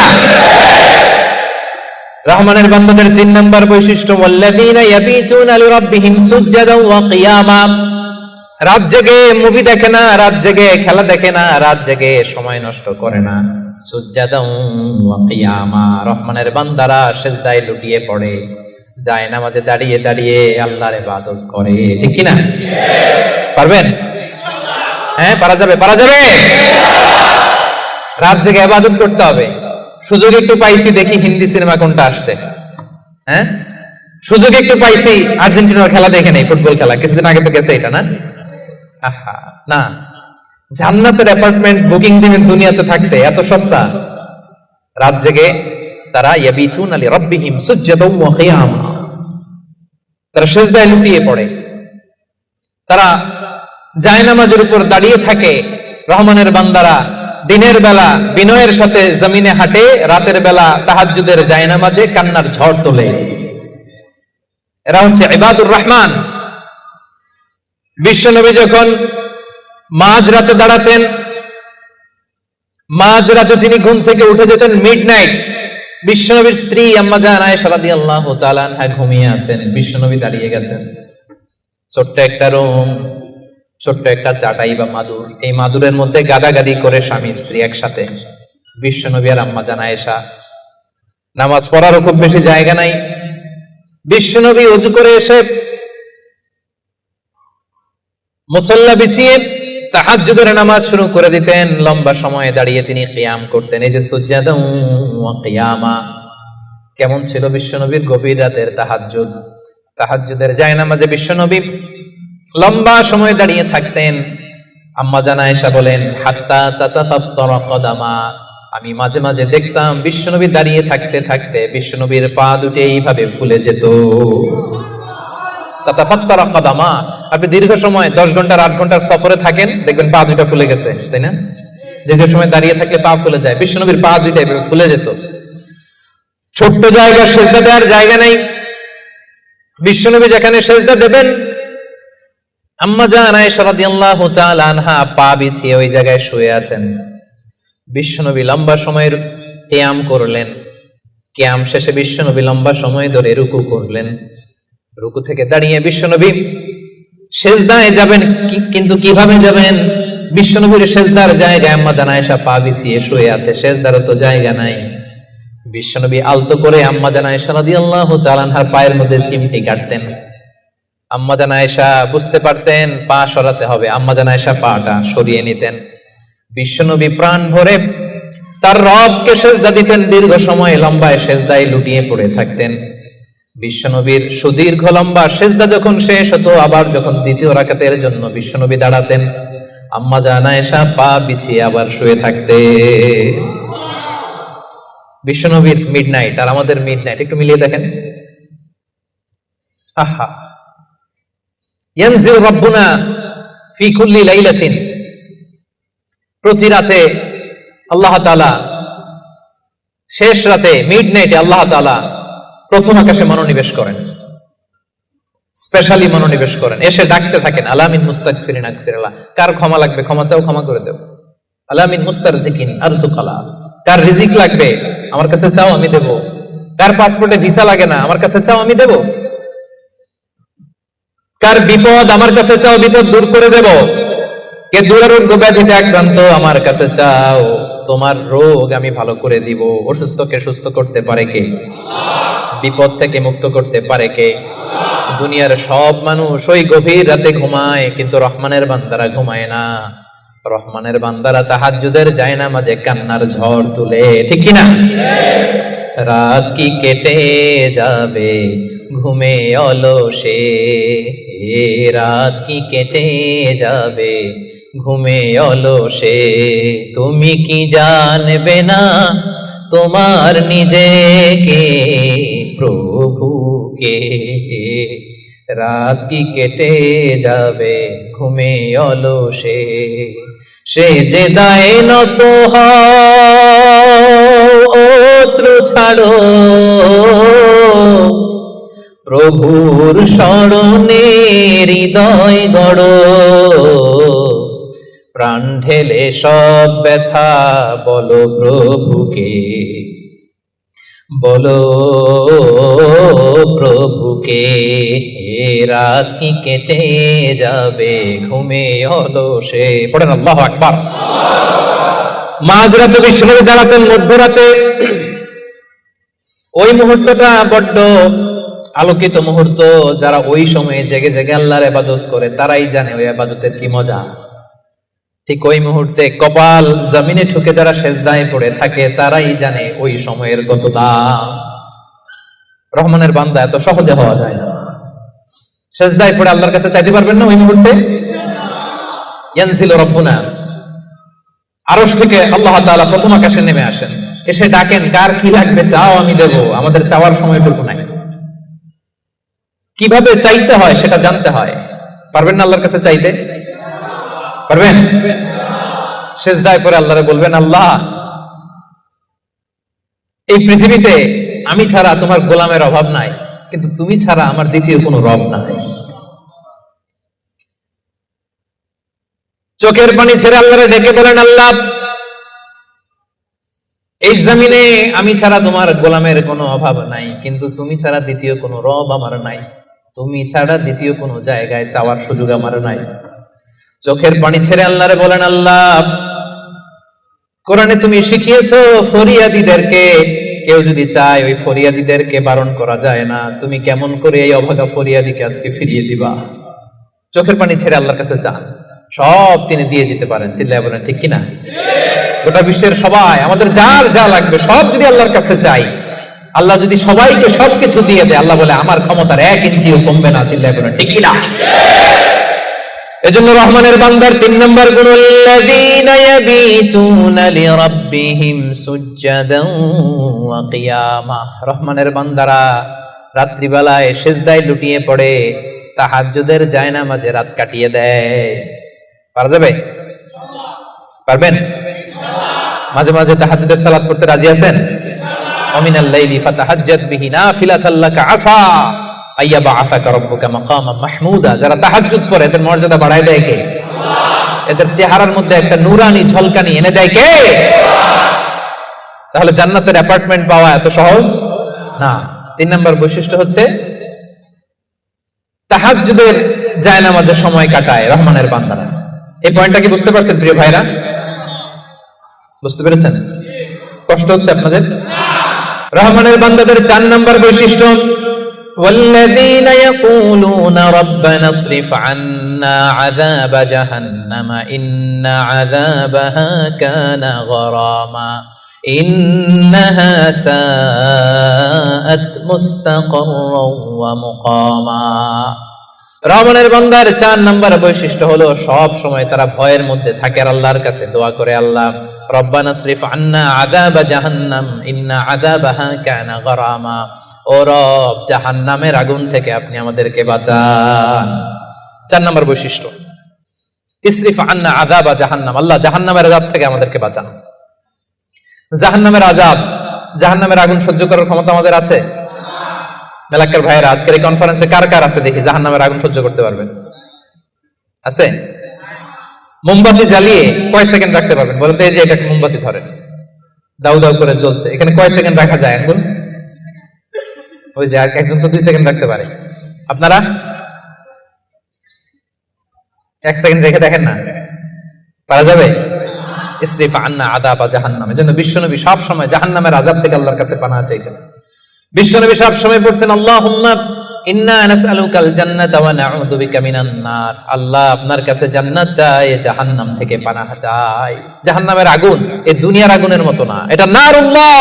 রহমানের বান্দাদের 3 নম্বর বৈশিষ্ট্য, ওয়াল্লাযীনা ইয়াবীতুনা লিরাব্বিহিম সুজদাও ওয়া কিয়ামা। রাত জেগে মুভি দেখে না, রাত জেগে খেলা দেখে না, রাত জেগে সময় নষ্ট করে না। সুজদাও ওয়া কিয়ামা। রহমানের বান্দারা সিজদায় লুটিয়ে পড়ে, যায় নামাজে দাঁড়িয়ে দাঁড়িয়ে আল্লাহর ইবাদত করে, ঠিক কি না? পারবেন? হ্যাঁ, পারা যাবে, পারা যাবে। রাত জেগে ইবাদত করতে হবে। সুযোগ একটু পাইছি, দেখি হিন্দি সিনেমা কোনটা আসছে। হ্যাঁ, সুযোগ একটু পাইছি, আর্জেন্টিনার খেলা দেখে নেই, ফুটবল খেলা কিছুদিন আগে তো গেছে এটা, না? আহা, না, জান্নাতের অ্যাপার্টমেন্ট বুকিং দিবেন দুনিয়াতে থাকতে এত সস্তা। রাত জেগে তারা ইয়াবিতুনা লিরাব্বিহিম সুজদাও ওয়া কিয়ামা, তারা সিজদায় লুটিয়ে পড়ে, তারা জায়নামাজের উপর দাঁড়িয়ে থাকে। রহমানের বান্দারা দিনের বেলা বিনয়ের সাথে জমিনে হাঁটে, রাতের বেলা তাহাজ্জুদের জায়নামাজে কান্নার ঝড় তোলে। এরা হচ্ছে ইবাদুর রহমান। বিশ্বনবী যখন মাঝরাতে দাঁড়াতেন, মাঝরাতে তিনি ঘুম থেকে উঠে যেতেন মিডনাইট। বিশ্বনবীর স্ত্রী আম্মা জান আয়েশা রাদিয়াল্লাহু তাআলা আনহা ঘুমিয়ে আছেন, বিশ্বনবী দাঁড়িয়ে গেছেন। ছোট্ট একটা রুম, ছোট্ট একটা চাটাই বা মাদুর, এই মাদুরের মধ্যে গাদাগাদি করে স্বামী স্ত্রী একসাথে। বিশ্বনবী আর আম্মা জান আয়েশা, নামাজ পড়ারও খুব বেশি জায়গা নাই। বিশ্বনবী ওযু করে এসে মুসল্লা বিছিয়ে তাহাজ্জুদের নামাজ শুরু করে দিতেন। লম্বা সময় দাঁড়িয়ে তিনি কিয়াম করতেন। এই যে সুজদাতুন ওয়া কিয়ামা, কেমন ছিল বিশ্বনবীর গভীর রাতের তাহাজ্জুদ। তাহাজ্জুদের জায়নামাজে বিশ্বনবী লম্বা সময় দাঁড়িয়ে থাকতেন। আম্মা জান আয়েশা বলেন, হাত্তা তাতাফাত্তারা কদামা, আমি মাঝে মাঝে দেখতাম বিশ্বনবী দাঁড়িয়ে থাকতে থাকতে বিশ্বনবীর পা দুটি এইভাবে ফুলে যেত। তাতাফাত্তারা কদামা, আপনি দীর্ঘ সময় 10 ঘন্টা 8 ঘন্টার সফরে থাকেন, দেখবেন পা দুটো ফুলে গেছে, তাই না? দীর্ঘ সময় দাঁড়িয়ে থাকলে পা ফুলে যায়। বিশ্বনবীর পা দুইটা এভাবে ফুলে যেত। ছোট্ট জায়গা, সেজদা দেওয়ার জায়গা নাই। বিশ্বনবী যেখানে সেজদা দেবেন, আম্মা জান আয়েশা রাদিয়াল্লাহু তাআলা আনহা পা বিছিয়ে ওই জায়গায় শুয়ে আছেন। বিশ্বনবী লম্বা সময়ের কিয়াম করলেন। কিয়াম শেষে বিশ্বনবী লম্বা সময় ধরে রুকু করলেন। রুকু থেকে দাঁড়িয়ে বিশ্বনবী সেজদায় যাবেন, কিন্তু কিভাবে যাবেন? বিশ্বনবীর সেজদার জায়গায় আম্মা জান আয়েশা পা বিছিয়ে শুয়ে আছে, সেজদারও তো জায়গা নাই। বিশ্বনবী আলতো করে আম্মা জান আয়েশা রাদিয়াল্লাহু তাআলা আনহার পায়ের মধ্যে চিমটি কাটতেন। আম্মা জান আয়েশা বুঝতে পারতেন পা সরাতে হবে, আম্মা জান আয়েশা পাটা সরিয়ে নিতেন। বিশ্বনবী প্রাণ ভরে তার রবকে সেজদা দিতেন। দীর্ঘ সময় লম্বায় সেজদায় লুটিয়ে পড়ে থাকতেন। বিশ্বনবীর সুদীর্ঘ লম্বা সেজদা যখন শেষ হতো, আবার যখন দ্বিতীয় রাকাতের জন্য বিশ্বনবী দাঁড়াতেন, আম্মা জান আয়েশা পা বিছিয়ে আবার শুয়ে থাকতে। বিশ্বনবীর মিডনাইট আর আমাদের মিডনাইট একটু মিলিয়ে দেখেন। আহা, ইয়ানজিল রাব্বুনা ফি কুল্লি লাইলাতিন, প্রতি রাতে আল্লাহ তাআলা, শেষ রাতে মিডনাইটে আল্লাহ তাআলা প্রথম আকাশে মনোনিবেশ করেন, স্পেশালি মনোনিবেশ করেন। এসে ডাকতে থাকেন, আলামিন মুস্তাগফিরিন আগফিরাল্লাহ, কার ক্ষমা লাগবে ক্ষমা চাও, ক্ষমা করে দেব। আলামিন মুস্তারজিকিন আরজুকালা, কার রিজিক লাগবে আমার কাছে চাও, আমি দেব। কার পাসপোর্টে ভিসা লাগে না আমার কাছে চাও, আমি দেব। কার বিপদ আমার কাছে চাও, বিপদ দূর করে দেব। কে দুরারোগ্য ব্যাধিতে আক্রান্ত আমার কাছে চাও, তোমার রোগ আমি ভালো করে দিব। অসুস্থকে সুস্থ করতে পারে কে? বিপদ থেকে মুক্ত করতে পারে কে? দুনিয়ার সব মানুষ ওই গভীর রাতে ঘুমায়, কিন্তু রহমানের বান্দারা ঘুমায় না। রহমানের বান্দারা তাহাজ্জুদের জায়নামাজে কান্নার ঝড় তুলে, ঠিক কিনা? রাত কি কেটে যাবে ঘুমে অলসে, রাত কি কেটে যাবে ঘুমে অলসে, তুমি কি জানবে না তোমার নিজেকে প্রভুকে। রাত কি কেটে যাবে ঘুমে অলসে, সে যে দায় নত অশ্রু ছাড়ো, প্রভুর স্মরণে হৃদয় গড়ো, প্রাণ ঢেলে সব ব্যথা বলো প্রভুকে, বলো প্রভুকে। রাত কি কেটে যাবে ঘুমে অলসে, পড়েন আল্লাহু আকবার। মাঝরাতে বিশ্বনবী দাঁড়াতেন, মধ্যরাতে। ওই মুহূর্তটা বড্ড আলোকিত মুহূর্ত। যারা ওই সময়ে জেগে জেগে আল্লাহর ইবাদত করে তারাই জানে ওই ইবাদতের কি মজা। ঠিক ওই মুহূর্তে কপাল জমিনে ঠুকে যারা সেজদায় পড়ে থাকে তারাই জানে ওই সময়ের কত দাম। রহমানের বান্দা এত সহজে হওয়া যায় না। সেজদায় পড়ে আল্লাহর কাছে চাইতে পারবেন না ওই মুহূর্তে? ইয়ানজিলু রাব্বুনা, আরশ থেকে আল্লাহ তাআলা প্রথম আকাশে নেমে আসেন, এসে ডাকেন, কার কি লাগবে চাও, আমি দেব। আমাদের চাওয়ার সময়টুকু নাই। কিভাবে চাইতে হয় সেটা জানতে হয়। পারবেন না আল্লাহর কাছে চাইতে? পারবেন? সেজদায় পড়ে আল্লাহরে বলবেন, আল্লাহ এই পৃথিবীতে আমি ছাড়া তোমার গোলামের অভাব নাই, কিন্তু তুমি ছাড়া আমার দ্বিতীয় কোনো রব নাই। চোখের পানি ছেড়ে আল্লাহরে ডেকে বলেন, আল্লাহ এই জমিনে আমি ছাড়া তোমার গোলামের কোনো অভাব নাই, কিন্তু তুমি ছাড়া দ্বিতীয় কোনো রব আমার নাই। তুমি ছাড়া দ্বিতীয় কোনো জায়গায় চাওয়ার সুযোগ আমার নাই। চোখের পানি ছেড়ে আল্লাহরে বলেন, আল্লাহ কোরআনে তুমি শিখিয়েছো ফরিয়াদীদেরকে কেউ যদি চায় ওই ফরিয়াদীদেরকে বারণ করা যায় না, তুমি কেমন করে এই অভাগা ফরিয়াদীকে আজকে ফিরিয়ে দিবা? চোখের পানি ছেড়ে আল্লাহর কাছে চান, সব তিনি দিয়ে দিতে পারেন। চিল্লায় বলেন ঠিক কিনা? গোটা বিশ্বের সবাই, আমাদের যার যা লাগবে সব যদি আল্লাহর কাছে চাই, আল্লাহ যদি সবাইকে সবকিছু দিয়ে দেয়, আল্লাহ বলে আমার ক্ষমতার 1 ইঞ্চিও কমবে না। চিল্লায় বলেন ঠিক কিনা? এজন্য রহমানের বান্দার 3 নম্বর গুণ, আল্লাযীনা ইয়াবিতুনা লিরাব্বিহিম সুজদান ওয়া কিয়ামা। রহমানের বান্দারা রাত্রিবেলায় সিজদায় লুটিয়ে পড়ে তাহাজ্জুদের জায়নামাজে রাত কাটিয়ে দেয়। পারা যাবে? পারবেন? মাঝে মাঝে তাহাজ্জুদের সালাত পড়তে রাজি আছেন? ওমিনাল লাইলি ফাতাহাজ্জাদ বিহি নাফিলাতাল লাকা আসা আইয়াবআসাকা রাব্বুকা মাকামান মাহমুদা। যারা তাহাজ্জুদ পড়ে এদের মর্যাদা বাড়ায় দেয় কে? এদের চেহারার মধ্যে একটা নূরানি ঝলকানি এনে দেয় কে? তাহলে জান্নাতের অ্যাপার্টমেন্ট পাওয়া এত সহজ না। 3 নম্বর বৈশিষ্ট্য হচ্ছে তাহাজ্জুদের জায়নামাজে সময় কাটায় রহমানের বান্দারা। এই পয়েন্টটা কি বুঝতে পারছেন প্রিয় ভাইরা? বুঝতে পেরেছেন? কষ্ট হচ্ছে আপনাদের? রহমানের বান্দাদের 4 নম্বর বৈশিষ্ট্য, والذين يقولون ربنا اصرف عنا عذاب جهنم إن عذابها كان غراما إنها ساءت مستقرا ومقاما। রহমানের বান্দার 4 নম্বর বৈশিষ্ট্য হলো সব সময় তারা ভয়ের মধ্যে থাকে আর আল্লাহর কাছে দোয়া করে, আল্লাহ রব্বানা আসরিফ আন্না আযাবা জাহান্নাম ইন্না আযাবাহা কানা গরামা। ও রব, জাহান্নামের আগুন থেকে আপনি আমাদেরকে বাঁচান। 4 নম্বর বৈশিষ্ট্য, ইসরিফ আন্না আযাবা জাহান্নাম, আল্লাহ জাহান্নামের আযাব থেকে আমাদেরকে বাঁচান। জাহান্নামের আযাব, জাহান্নামের আগুন সহ্য করার ক্ষমতা আমাদের আছে? মেলাক্কার ভাইয়েরা, আজকের এই কনফারেন্সে কার কার আছে দেখি জাহান্নামের আগুন সহ্য করতে পারবেন? আছে? মোমবাতি জ্বালিয়ে কয় সেকেন্ড রাখতে পারবেন? বলেন তো, এই যে এটা মোমবাতি ধরেন, দাউ দাউ করে জ্বলছে, এখানে কয় সেকেন্ড রাখা যায় আঙ্গুল? ওই যে একজন তো 2 সেকেন্ড রাখতে পারে, আপনারা 1 সেকেন্ড রেখে দেখেন না, পারা যাবে? ইসরিফ আন্না আযাবা জাহান্নাম। এজন্য বিশ্বনবী সব সময় জাহান্নামের আযাব থেকে আল্লাহর কাছে পানাহ চাইতেন। বিশ্বনবী সব সময় পড়তেন, আল্লাহুম্মা ইন্না নাসআলুকাল জান্নাতা ওয়া নাউযু বিকা মিনান নার। আল্লাহ আপনার কাছে জান্নাত চাই, জাহান্নাম থেকে পানাহ চাই। জাহান্নামের আগুন এই দুনিয়ার আগুনের মতো না, এটা নারুল্লাহ,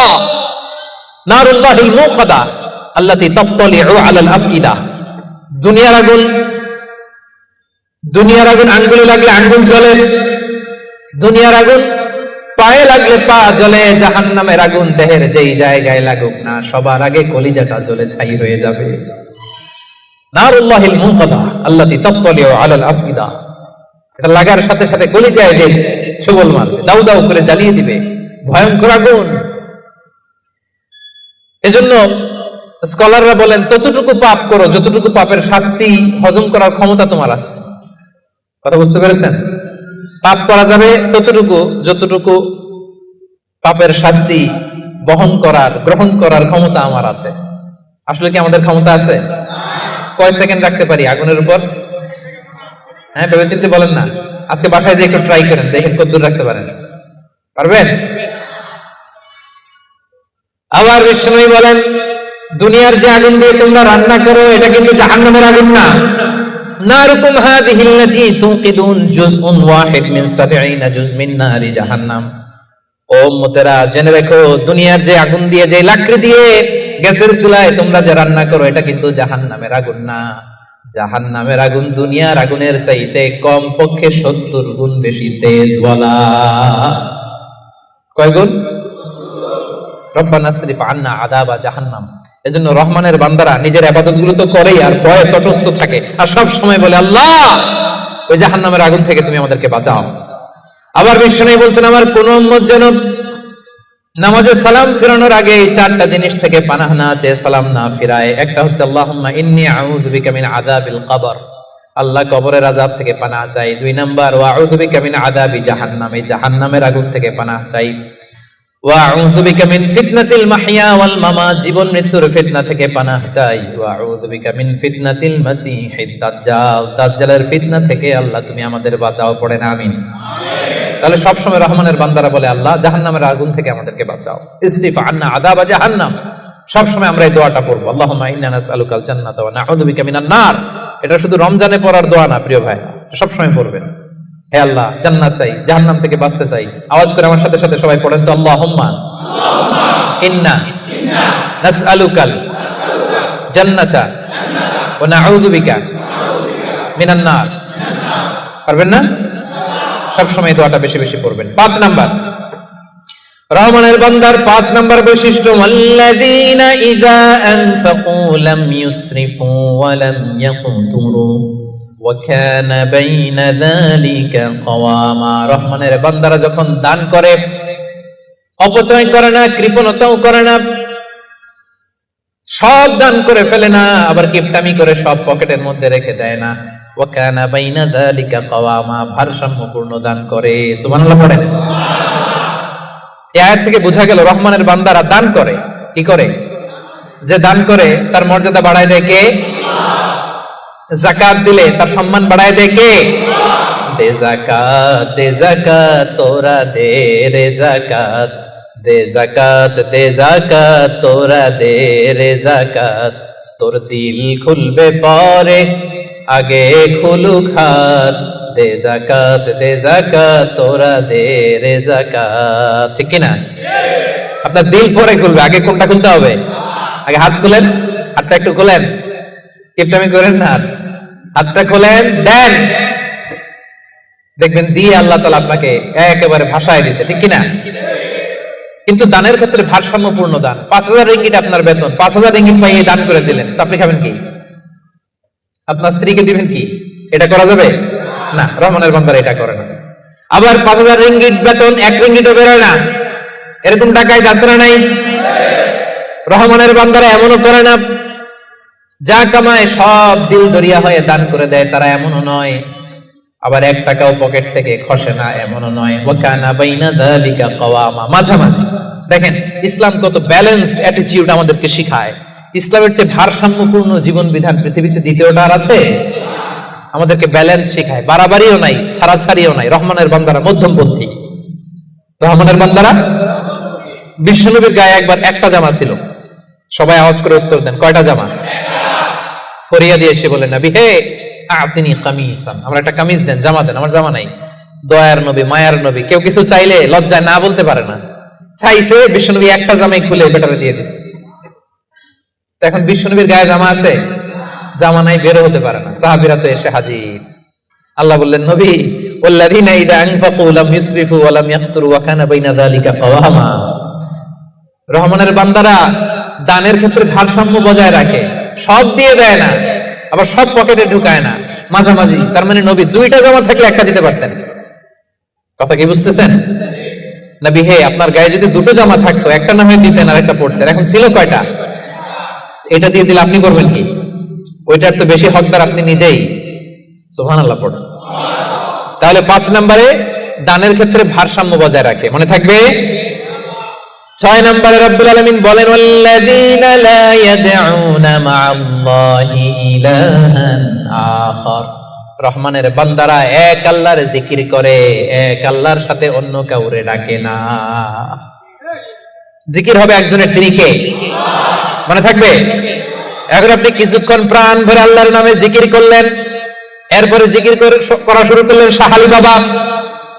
নারুল্লাহিল মুকাদা আল্লাতী তাত্তালিউ আলাল আফইদা। দুনিয়ার আগুন, দুনিয়ার আগুন আঙ্গুলে লাগলে আঙ্গুল জ্বলে, দুনিয়ার আগুন পায়ে লাগলে পা জ্বলে। জাহান্নামের আগুন দেহের যেই জায়গায় লাগুক না, সবার আগে কলিজাটা জ্বলে ছাই হয়ে যাবে। নারুল্লাহিল মুকাদা আল্লাতী তাত্তালিউ আলাল আফইদা, এটা লাগার সাথে সাথে কলিজায় যে ছোবল মারবে, দাউ দাউ করে জ্বালিয়ে দিবে, ভয়ঙ্কর আগুন। এজন্য স্কলাররা বলেন, ততটুকু পাপ করো যতটুকু পাপের শাস্তি হজম করার ক্ষমতা তোমার আছে। কথা বুঝতে পেরেছেন? পাপ করা যাবে ততটুকু যতটুকু পাপের শাস্তি বহন করার, গ্রহণ করার ক্ষমতা আমার আছে। আসলে কি আমাদের ক্ষমতা আছে? কয় সেকেন্ড রাখতে পারি আগুনের উপর? হ্যাঁ, ভেবে চিন্তে বলেন না। আজকে বাসায় যে একটু ট্রাই করেন, দেখেন কতদূর রাখতে পারেন। পারবেন? আবার বিষ্ণু বলেন, দুনিয়ার যে আগুন দিয়ে তোমরা রান্না করো এটা কিন্তু জাহান্নামের আগুন না। নারুকুম হাযিহিল্লাতী তুকিদুন জুজউন ওয়াহিদ মিন 70 জুজ মিন নারি জাহান্নাম। ও উম্মতেরা, জেনে রেখো, দুনিয়ার যে আগুন দিয়ে, যে লাকড়ি দিয়ে গ্যাসের চুলায় তোমরা যে রান্না করো এটা কিন্তু জাহান্নামের আগুন না। জাহান্নামের আগুন দুনিয়ার আগুনের চাইতে কম পক্ষে 70 গুণ বেশি তেজ। বলা কয় গুণ? রব্বানা আসরিফ আন্না আযাবা জাহান্নাম। এজন্য রহমানের বান্দারা নিজের ইবাদতগুলো তো করেই আর ভয়ে তটস্থ থাকে আর সব সময় বলে, আল্লাহ ওই জাহান্নামের আগুন থেকে তুমি আমাদেরকে বাঁচাও। আবার বিষ্ণু বলতেন, আমার কোন উম্মত যেন নামাজে সালাম ফিরানোর আগে 4টা জিনিস থেকে পানাহ না চেয়ে সালাম না ফিরায়। একটা হচ্ছে আল্লাহুম্মা ইন্নী আউযু বিকা মিন আযাবিল কবর, আল্লাহ কবরের আযাব থেকে পানাহ চাই। 2 নাম্বার ওয়া আউযু বিকা মিন আযাবি জাহান্নাম, এই জাহান্নামের আগুন থেকে পানাহ চাই। ওয়া আউযু বিকা মিন ফিতনাতিল মাহইয়া ওয়াল মামাত, জীবন মৃত্যুর ফিতনা থেকে পানাহ চাই। ওয়া আউযু বিকা মিন ফিতনাতিল মাসীহিদ দাজ্জাল, দাজ্জালের ফিতনা থেকে আল্লাহ তুমি আমাদের বাঁচাও, পড়েন আমিন। তাহলে সব সময় রহমানের বান্দারা বলে আল্লাহ জাহান্নামের আগুন থেকে আমাদেরকে বাঁচাও, ইসরিফ আন্না আযাবা জাহান্নাম। সব সময় আমরা এই দোয়াটা পড়বো, আল্লাহুম্মা ইন্না নাসআলুকাল জান্নাতা ওয়া নাউযু বিকা মিনান নার। এটা শুধু রমজানে পড়ার দোয়া না প্রিয় ভাই, সব সময় পড়বেন। হে আল্লাহ জান্নাত চাই, জাহান্নাম থেকে বাঁচতে চাই। আওয়াজ করে আমার সাথে সাথে সবাই পড়েন তো, আল্লাহুম্মা ইন্না নাসআলুকাল জান্নাতা ওয়া নাউযু বিকা মিনান নার। পারবেন না? সব সময় দোয়াটা বেশি বেশি পড়বেন। 5 নাম্বার রহমানের বান্দার 5 নাম্বার বৈশিষ্ট্য, ওয়াল্লাযীনা ইযা আনফাকু লাম ইউসরিফু ওয়া লাম ইয়াকতুরু ওয়া কানা বাইনা যালিকা কাওয়ামা। রহমানের বান্দারা যখন দান করে অপচয় করে না, কৃপণতাও করে না, সব দান করে ফেলে না, আবার কিপটামি করে সব পকেটের মধ্যে রেখে দেয় না। ওয়া কানা বাইনা যালিকা কাওয়ামা, ভারসাম্যপূর্ণ দান করে। সুবহানাল্লাহ পড়েন। এই আয়াত থেকে বোঝা গেল রহমানের বান্দারা দান করে। কি করে? যে দান করে তার মর্যাদা বাড়ায় দেয় কে? যাকাত দিলে তার সম্মান বাড়ায় দেয় কে? দে যাকাত তোরা দে রে যাকাত, দে যাকাত তোরা দে রে যাকাত। তোর দিল খুলবে পরে, আগে খুলুক হাত। দে যাকাত তোরা দে রে যাকাত। ঠিক কি না? আপনার দিল পরে খুলবে, আগে কোনটা খুলতে হবে? আগে হাত খুলেন, হাতটা একটু খোলেন, কিপটামি করেন না, হাতটা খোলেন, দেন, দেখবেন দিয়ে আল্লাহ তাআলা আপনাকে একেবারে ভাষায় দিয়েছে। ঠিক কি না? কিন্তু দানের ক্ষেত্রে ভারসাম্যপূর্ণ দান। 5000 রিঙ্গিট আপনার বেতন, 5000 রিঙ্গিট পাইয়ে দান করে দিলেন, তো আপনি খাবেন কি? আপনার স্ত্রীকে দিবেন কি? এটা করা যাবে না। রহমানের বান্দারা এটা করে না। আবার 5000 রিঙ্গিট বেতন 1 রিঙ্গিটও বেরোয় না, এরকম টাকায় আছে না নাই? রহমানের বান্দারা এমনও করে না, যা কামায় সব দিল দরিয়া হয়ে দান করে দেয়, তারা এমনও নয়। আবার 1 টাকাও পকেট থেকে খসে না, এমনও নয়। ওয়া কানা বাইনা যালিকা কাওয়ামা, মাঝামাঝি। দেখেন ইসলাম কত ব্যালেন্সড অ্যাটিটিউড আমাদেরকে শিখায়। ইসলামের চেয়ে ভারসাম্যপূর্ণ জীবন বিধান পৃথিবীতে দ্বিতীয়টা আর আছে? আমাদেরকে ব্যালেন্স শেখায়, বাড়াবাড়িও নাই, ছাড়াছাড়িও নাই। রহমানের বান্দারা মধ্যমপন্থী। রহমানের বান্দারা, বিশ্বনবীর গায়ে একবার একটা জামা ছিল। সবাই আওয়াজ করে উত্তর দেন, কয়টা জামা? ফরিয়া দিয়ে এসে বলেন, নবী হে আতিনি কামিসান, আমার একটা কামিজ দেন, জামা দেন, আমার জামা নাই। দয়ার নবী, মায়ার নবী, কেউ কিছু চাইলে লজ্জায় না বলতে পারে না। চাইছে, বিশ্বনবী একটা জামাই খুলে বেটারে দিয়ে দিচ্ছে। এখন বিশ্বনবীর গায়ে জামা আছে, জামা নাই, বেরো হতে পারে না। সাহাবীরা তো এসে হাজির। আল্লাহ বললেন, নবী ওয়াল্লাযীনা ইযা আনফাকু লাম ইউসরিফু ওয়া লাম ইয়াকতুরু ওয়া কানা বাইনা যালিকা কাওয়ামা। রহমানের বান্দারা দানের ক্ষেত্রে ভারসাম্য বজায় রাখে, সব দিয়ে দেয় না, আবার সব পকেটে ঢুকায় না, মাঝামাঝি। তার মানে নবী 2টা জামা থাকলে একটা দিতে পারতেন। কথা কি বুঝতেছেন? নবী হে আপনার গায়ে যদি 2টো জামা থাকতো, একটা না হয় দিতেন আর একটা পড়তেন। এখন ছিল কয়টা? এটা দিয়ে দিলে আপনি করবেন কি? ওইটার তো বেশি হকদার আপনি নিজেই। সুবহানাল্লাহ পড়ুন। তাহলে 5 নম্বরে দানের ক্ষেত্রে ভারসাম্য বজায় রাখে, মনে থাকবে। 6 নম্বরে রব্বুল আলামিন বলেন, ওয়াল্লাযীনা লা ইয়াদউনা মা'আল্লাহি ইলাহান আখার। রহমানের বান্দারা এক আল্লাহর জিকির করে, এক আল্লাহর সাথে অন্য কাউরে ডাকে না। জিকির হবে একজনের, তিনি কে? মনে থাকবে। এখন আপনি কিছুক্ষণ প্রাণ ভরে আল্লাহর নামে জিকির করলেন, এরপরে জিকির করা শুরু করলেন শাহালি বাবা,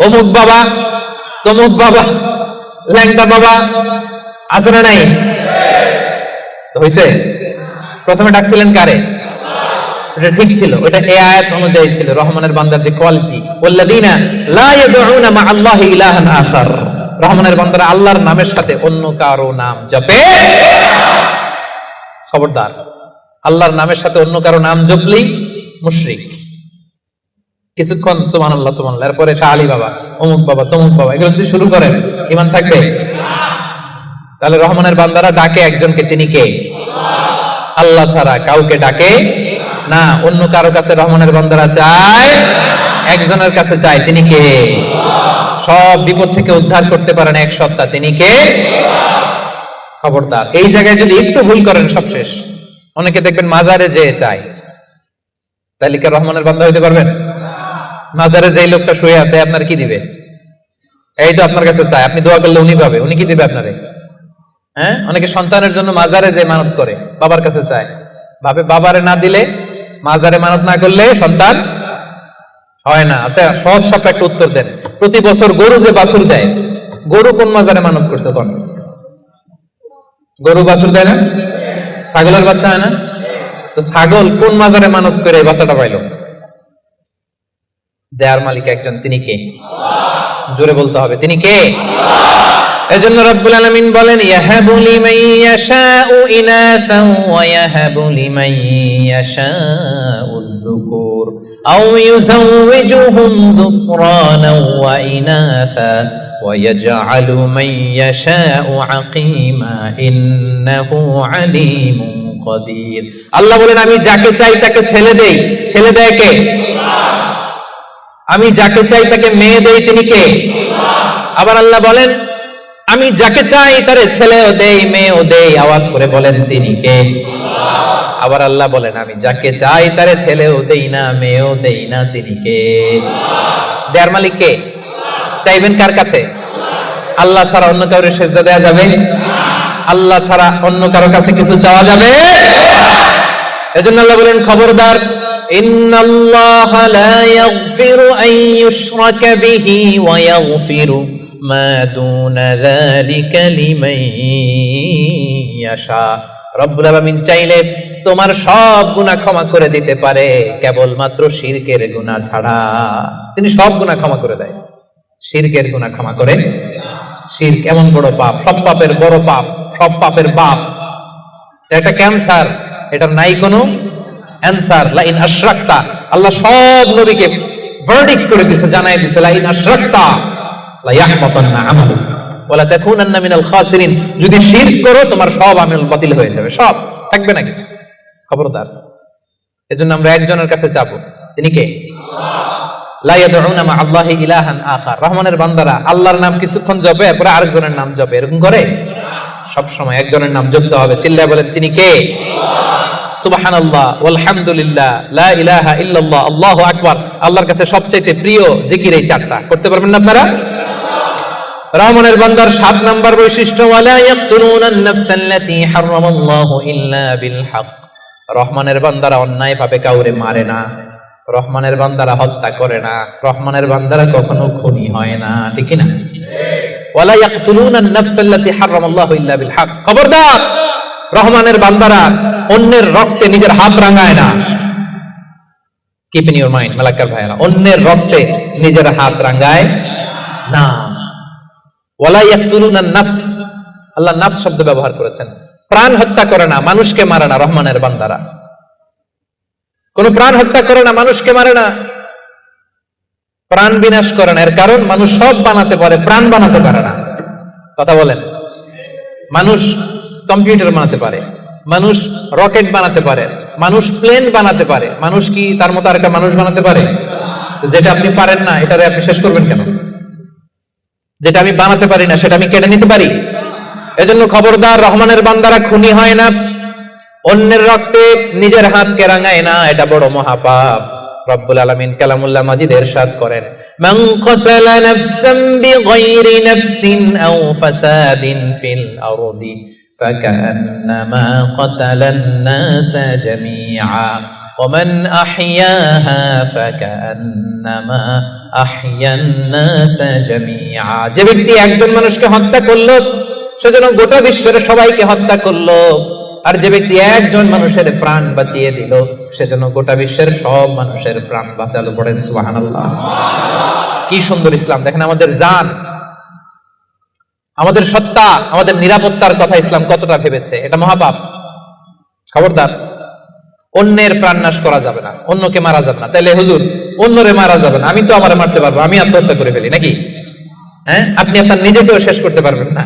অমুক বাবা, তমুক বাবা, ল্যাংটা বাবা, আছে না নাই? হইছে? প্রথমে ডাকছিলেন কারে? এটা ঠিক ছিল, ওটা এই আয়াত অনুযায়ী ছিল। রহমানের বান্দার যে কোয়ালিটি, ওয়াল্লাযীনা লা ইয়াদউনা মা'আল্লাহি ইলাহান আখার। রহমানের বান্দারা আল্লাহর নামের সাথে অন্য কারো নাম জপে। খবরদার, আল্লাহর নামের সাথে অন্য কারো নাম জপলেই মুশরিক। কিছুক্ষণ সুবহানাল্লাহ সুবহানাল্লাহ, এরপরে শাহালি বাবা, অমুক বাবা, তমুক বাবা, এগুলো যদি শুরু করেন ঈমান থাকবে? তাহলে রহমানের বান্দারা ডাকে একজনকে, তিনি কে? আল্লাহ ছাড়া কাউকে ডাকে না। অন্য কারো কাছে রহমানের বান্দারা চায়, একজনের কাছে চায়, তিনি কে? সব বিপদ থেকে উদ্ধার করতে পারেন এক সত্তা, তিনি কে? খবরদার, এই জায়গায় যদি একটু ভুল করেন সব শেষ। অনেকে দেখবেন মাজারে যেয়ে চায়, তাহলে কি রহমানের বান্দা হইতে পারবেন? মাজারে যেই লোকটা শুয়ে আছে আপনার কি দিবে? এই তো আপনার কাছে চায়, আপনি দোয়া করলে উনি পাবে, উনি কি দিবে আপনারে? হ্যাঁ, অনেকে সন্তানের জন্য মাজারে যে মানত করে, বাবার কাছে চায়, ভাবে বাবারে না দিলে, মাজারে মানত না করলে সন্তান হয় না। আচ্ছা, সহজ সব একটা উত্তর দেন। প্রতি বছর গরু যে বাছুর দেয়, গরু কোন মাজারে মানত করছে? কোন গরু বাছুর দেয় না? ছাগলের বাচ্চা হয় না? তো ছাগল কোন মাজারে মানত করে এই বাচ্চাটা পাইল? দেয়ার মালিক একজন, তিনি কে? জোরে বলতে হবে, তিনি কে? এজন্য রব্বুল আলামিন বলেন, ইয়াহাবু লিমান ইয়াশাউ ইনাসান ওয়া ইয়াহাবু লিমান ইয়াশাউ যুকুর আও ইউযাওয়িজুহুম যুকরানা ওয়া ইনাসা ওয়া ইয়াজআলু মান ইয়াশাউ আকীমা ইন্নাহু আলীমুন কাদির। আল্লাহ বলেন, আমি যাকে চাই তাকে ছেলে দেই। ছেলে দেয় কে? আমি যাকে চাই তাকে মেয়ে দেই, তিনি কে? আবার আল্লাহ বলেন, আমি যাকে চাই তারে ছেলেও দেই মেয়েও দেই। আওয়াজ করে বলেন, তিনি কে? আবার আল্লাহ বলেন, আমি যাকে চাই তারে ছেলেও দেই না মেয়েও দেই না, তিনি কে? দেয়ার মালিক কে? চাইবেন কার কাছে? আল্লাহ ছাড়া অন্য কাউরে সেজদা দেয়া যাবে? আল্লাহ ছাড়া অন্য কারো কাছে কিছু চাওয়া যাবে? এজন্য আল্লাহ বলেন, খবরদার, ইন্নাল্লাহা লা ইয়াগফিরু আন ইউশরাকা বিহি ওয়া ইয়াগফিরু মা দুনা যালিকা লিমান ইয়াশা। রব্বুল আলামিন চাইলে তোমার সব গুনাহ ক্ষমা করে দিতে পারে, কেবলমাত্র শিরকের গুনাহ ছাড়া। তিনি সব গুনাহ ক্ষমা করে দেয়, শিরকের গুনাহ ক্ষমা করে। শিরক এমন বড় পাপ, সব পাপের বড় পাপ, সব পাপের বাপ। এটা ক্যান্সার, এটা নাই কোনো অ্যানসার। লা ইন আশরাকতা, আল্লাহ সব নবীকে ভার্ডিক্ট করে দিয়েছে, জানাই দিয়েছে, লা ইন আশরাকতা লা ইয়াহবাতান্না আমালুক ওয়া লা তাকুনান্না মিনাল খাসিরিন। যদি শিরক করো তোমার সব আমল বাতিল হয়ে যাবে, সব থাকবে না কিছু। খবরদার। এজন্য আমরা একজনের কাছে যাবো, তিনি কে? লা ইয়াদউনা মা আল্লাহি ইলাহান আখার। রহমানের বান্দারা আল্লাহর নাম কিছুক্ষণ জপে, পরে আরেকজনের নাম জপে, এরকম করে? সব সময় একজনের নাম জপতে হবে। চিল্লায় বলেন, তিনি কে? সুবহানাল্লাহ, আলহামদুলিল্লাহ, লা ইলাহা ইল্লাল্লাহ, আল্লাহু আকবার। আল্লাহর কাছে সবচেয়ে প্রিয় জিকির এই চারটা। করতে পারবেন না আপনারা? রহমানের বান্দার 7 নাম্বার বৈশিষ্ট্য, ওয়ালা ইয়াকতুলুনান নাফসাল্লাতী হারামাল্লাহু ইল্লা বিল হক। রহমানের বান্দারা অন্যায় ভাবে কাউরে মারে না, রহমানের বান্দারা হত্যা করে না, রহমানের বান্দারা কখনো খুনি হয় না, ঠিক কি না? ওয়ালা ইয়াকতুলুনান নাফসাল্লাতী হারামাল্লাহু ইল্লা বিল হক। খবরদার, রহমানের বান্দারা অন্যের রক্তে নিজের হাত রাঙায় না। কিপ ইন ইওর মাইন্ড মালাক্কার ভাইরা, অন্যের রক্তে নিজের হাত রাঙায় না। ওয়ালা ইয়াকতুলুনান নাফস, আল্লাহ নাফস শব্দ ব্যবহার করেছেন। প্রাণ হত্যা করে না, মানুষকে মারে না রহমানের বান্দারা। কোন প্রাণ হত্যা করে না, মানুষকে মারে না, প্রাণ বিনাশ করে না। এর কারণ মানুষ সব বানাতে পারে, প্রাণ বানাতে পারে না। কথা বলেন। মানুষ কম্পিউটার বানাতে পারে, মানুষ রকেট বানাতে পারে, মানুষ প্লেন বানাতে পারে। মানুষ কি তার মতো আরেকটা মানুষ বানাতে পারে? যেটা আপনি পারেন না, এটারে আপনি শেষ করবেন কেন? যেটা আমি বানাতে পারি না, সেটা আমি কেটে নিতে পারি? এজন্য খবরদার, রহমানের বান্দারা খুনি হয় না, অন্যের রক্তে নিজের হাতকে রাঙায় না, এটা বড় মহাপাপ। রব্বুল আলামিন কালামুল্লাহ মাজিদে ইরশাদ করেন, মান কাতালা নাফসান বিগাইরি নাফসিন আও ফাসাদিন ফিল আরদি ফাকান্নামা কাতালান নাসা জামিআ ওয়া মান আহইয়াহা ফাকান্নামা আহইয়ান নাসা জামিআ। যে ব্যক্তি একজন মানুষকে হত্যা করলো, সেজন্য গোটা বিশ্বের সবাইকে হত্যা করলো। আর যে ব্যক্তি একজন মানুষের প্রাণ বাঁচিয়ে দিল, সেজন্য গোটা বিশ্বের সব মানুষের প্রাণ বাঁচালো। পড়েন সুবহানাল্লাহ। কি সুন্দর ইসলাম! দেখেন, আমাদের জান, আমাদের সত্তা, আমাদের নিরাপত্তার কথা ইসলাম কতটা ভেবেছে। এটা মহাপাপ। খবরদার, অন্যের প্রাণ নাশ করা যাবে না, অন্যকে মারা যাবে না। তাইলে হুজুর, অন্যরে মারা যাবে না, আমি তো আমারে মারতে পারবো, আমি আত্মহত্যা করে ফেলি নাকি? হ্যাঁ, আপনি আপনার নিজেকেও শেষ করতে পারবেন না,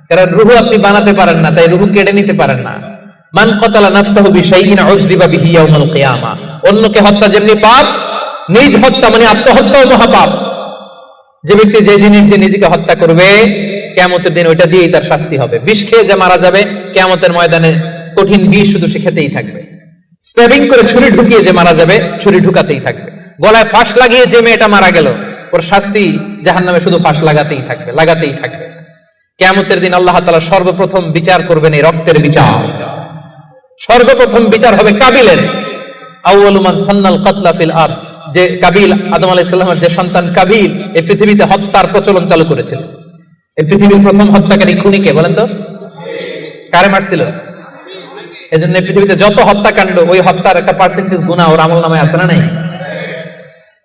কারণ রুহু আপনি বানাতে পারেন না, তাই রুহু কেড়ে নিতে পারেন না। মান কাতালা নাফসাহু বিশাইইন উযযিবা বিহি ইয়াউমাল কিয়ামা। অন্যকে হত্যা যেমনি পাপ, নিজ হত্যা মানে আত্মহত্যাও মহাপাপ। যে ব্যক্তি যে জিনিস দিয়ে নিজেকে হত্যা করবে কিয়ামতের দিন ওইটা দিয়েই তার শাস্তি হবে। বিষ খেয়ে যে মারা যাবে কিয়ামতের ময়দানে কঠিন বিষ শুধু সে খেতেই থাকবে। স্প্যাবিং করে ছুরি ঢুকিয়ে যে মারা যাবে ছুরি ঢুকাতেই থাকবে। গলায় ফাঁস লাগিয়ে যে মেয়েটা মারা গেল ওর শাস্তি জাহান্নামে শুধু ফাঁস লাগাতেই থাকবে, লাগাতেই থাকবে। কিয়ামতের দিন আল্লাহ তাআলা সর্বপ্রথম বিচার করবেন এই রক্তের বিচার। সর্বপ্রথম বিচার হবে কাবিলের। আউয়ালু মান সান্নাল কাতলা ফিল আরদ, যে কাবিল আদম আলাইহিস সালামের যে সন্তান কাবিল এই পৃথিবীতে হত্যার প্রচলন চালু করেছিল। এই পৃথিবীর প্রথম হত্যাকারী খুনি কে বলেন তো? কারে মারছিল? এজন্য পৃথিবীতে যত হত্যাকাণ্ড ওই হত্যার একটা পার্সেন্টেজ গুনাহ ওর আমলনামায় আছে না নাই?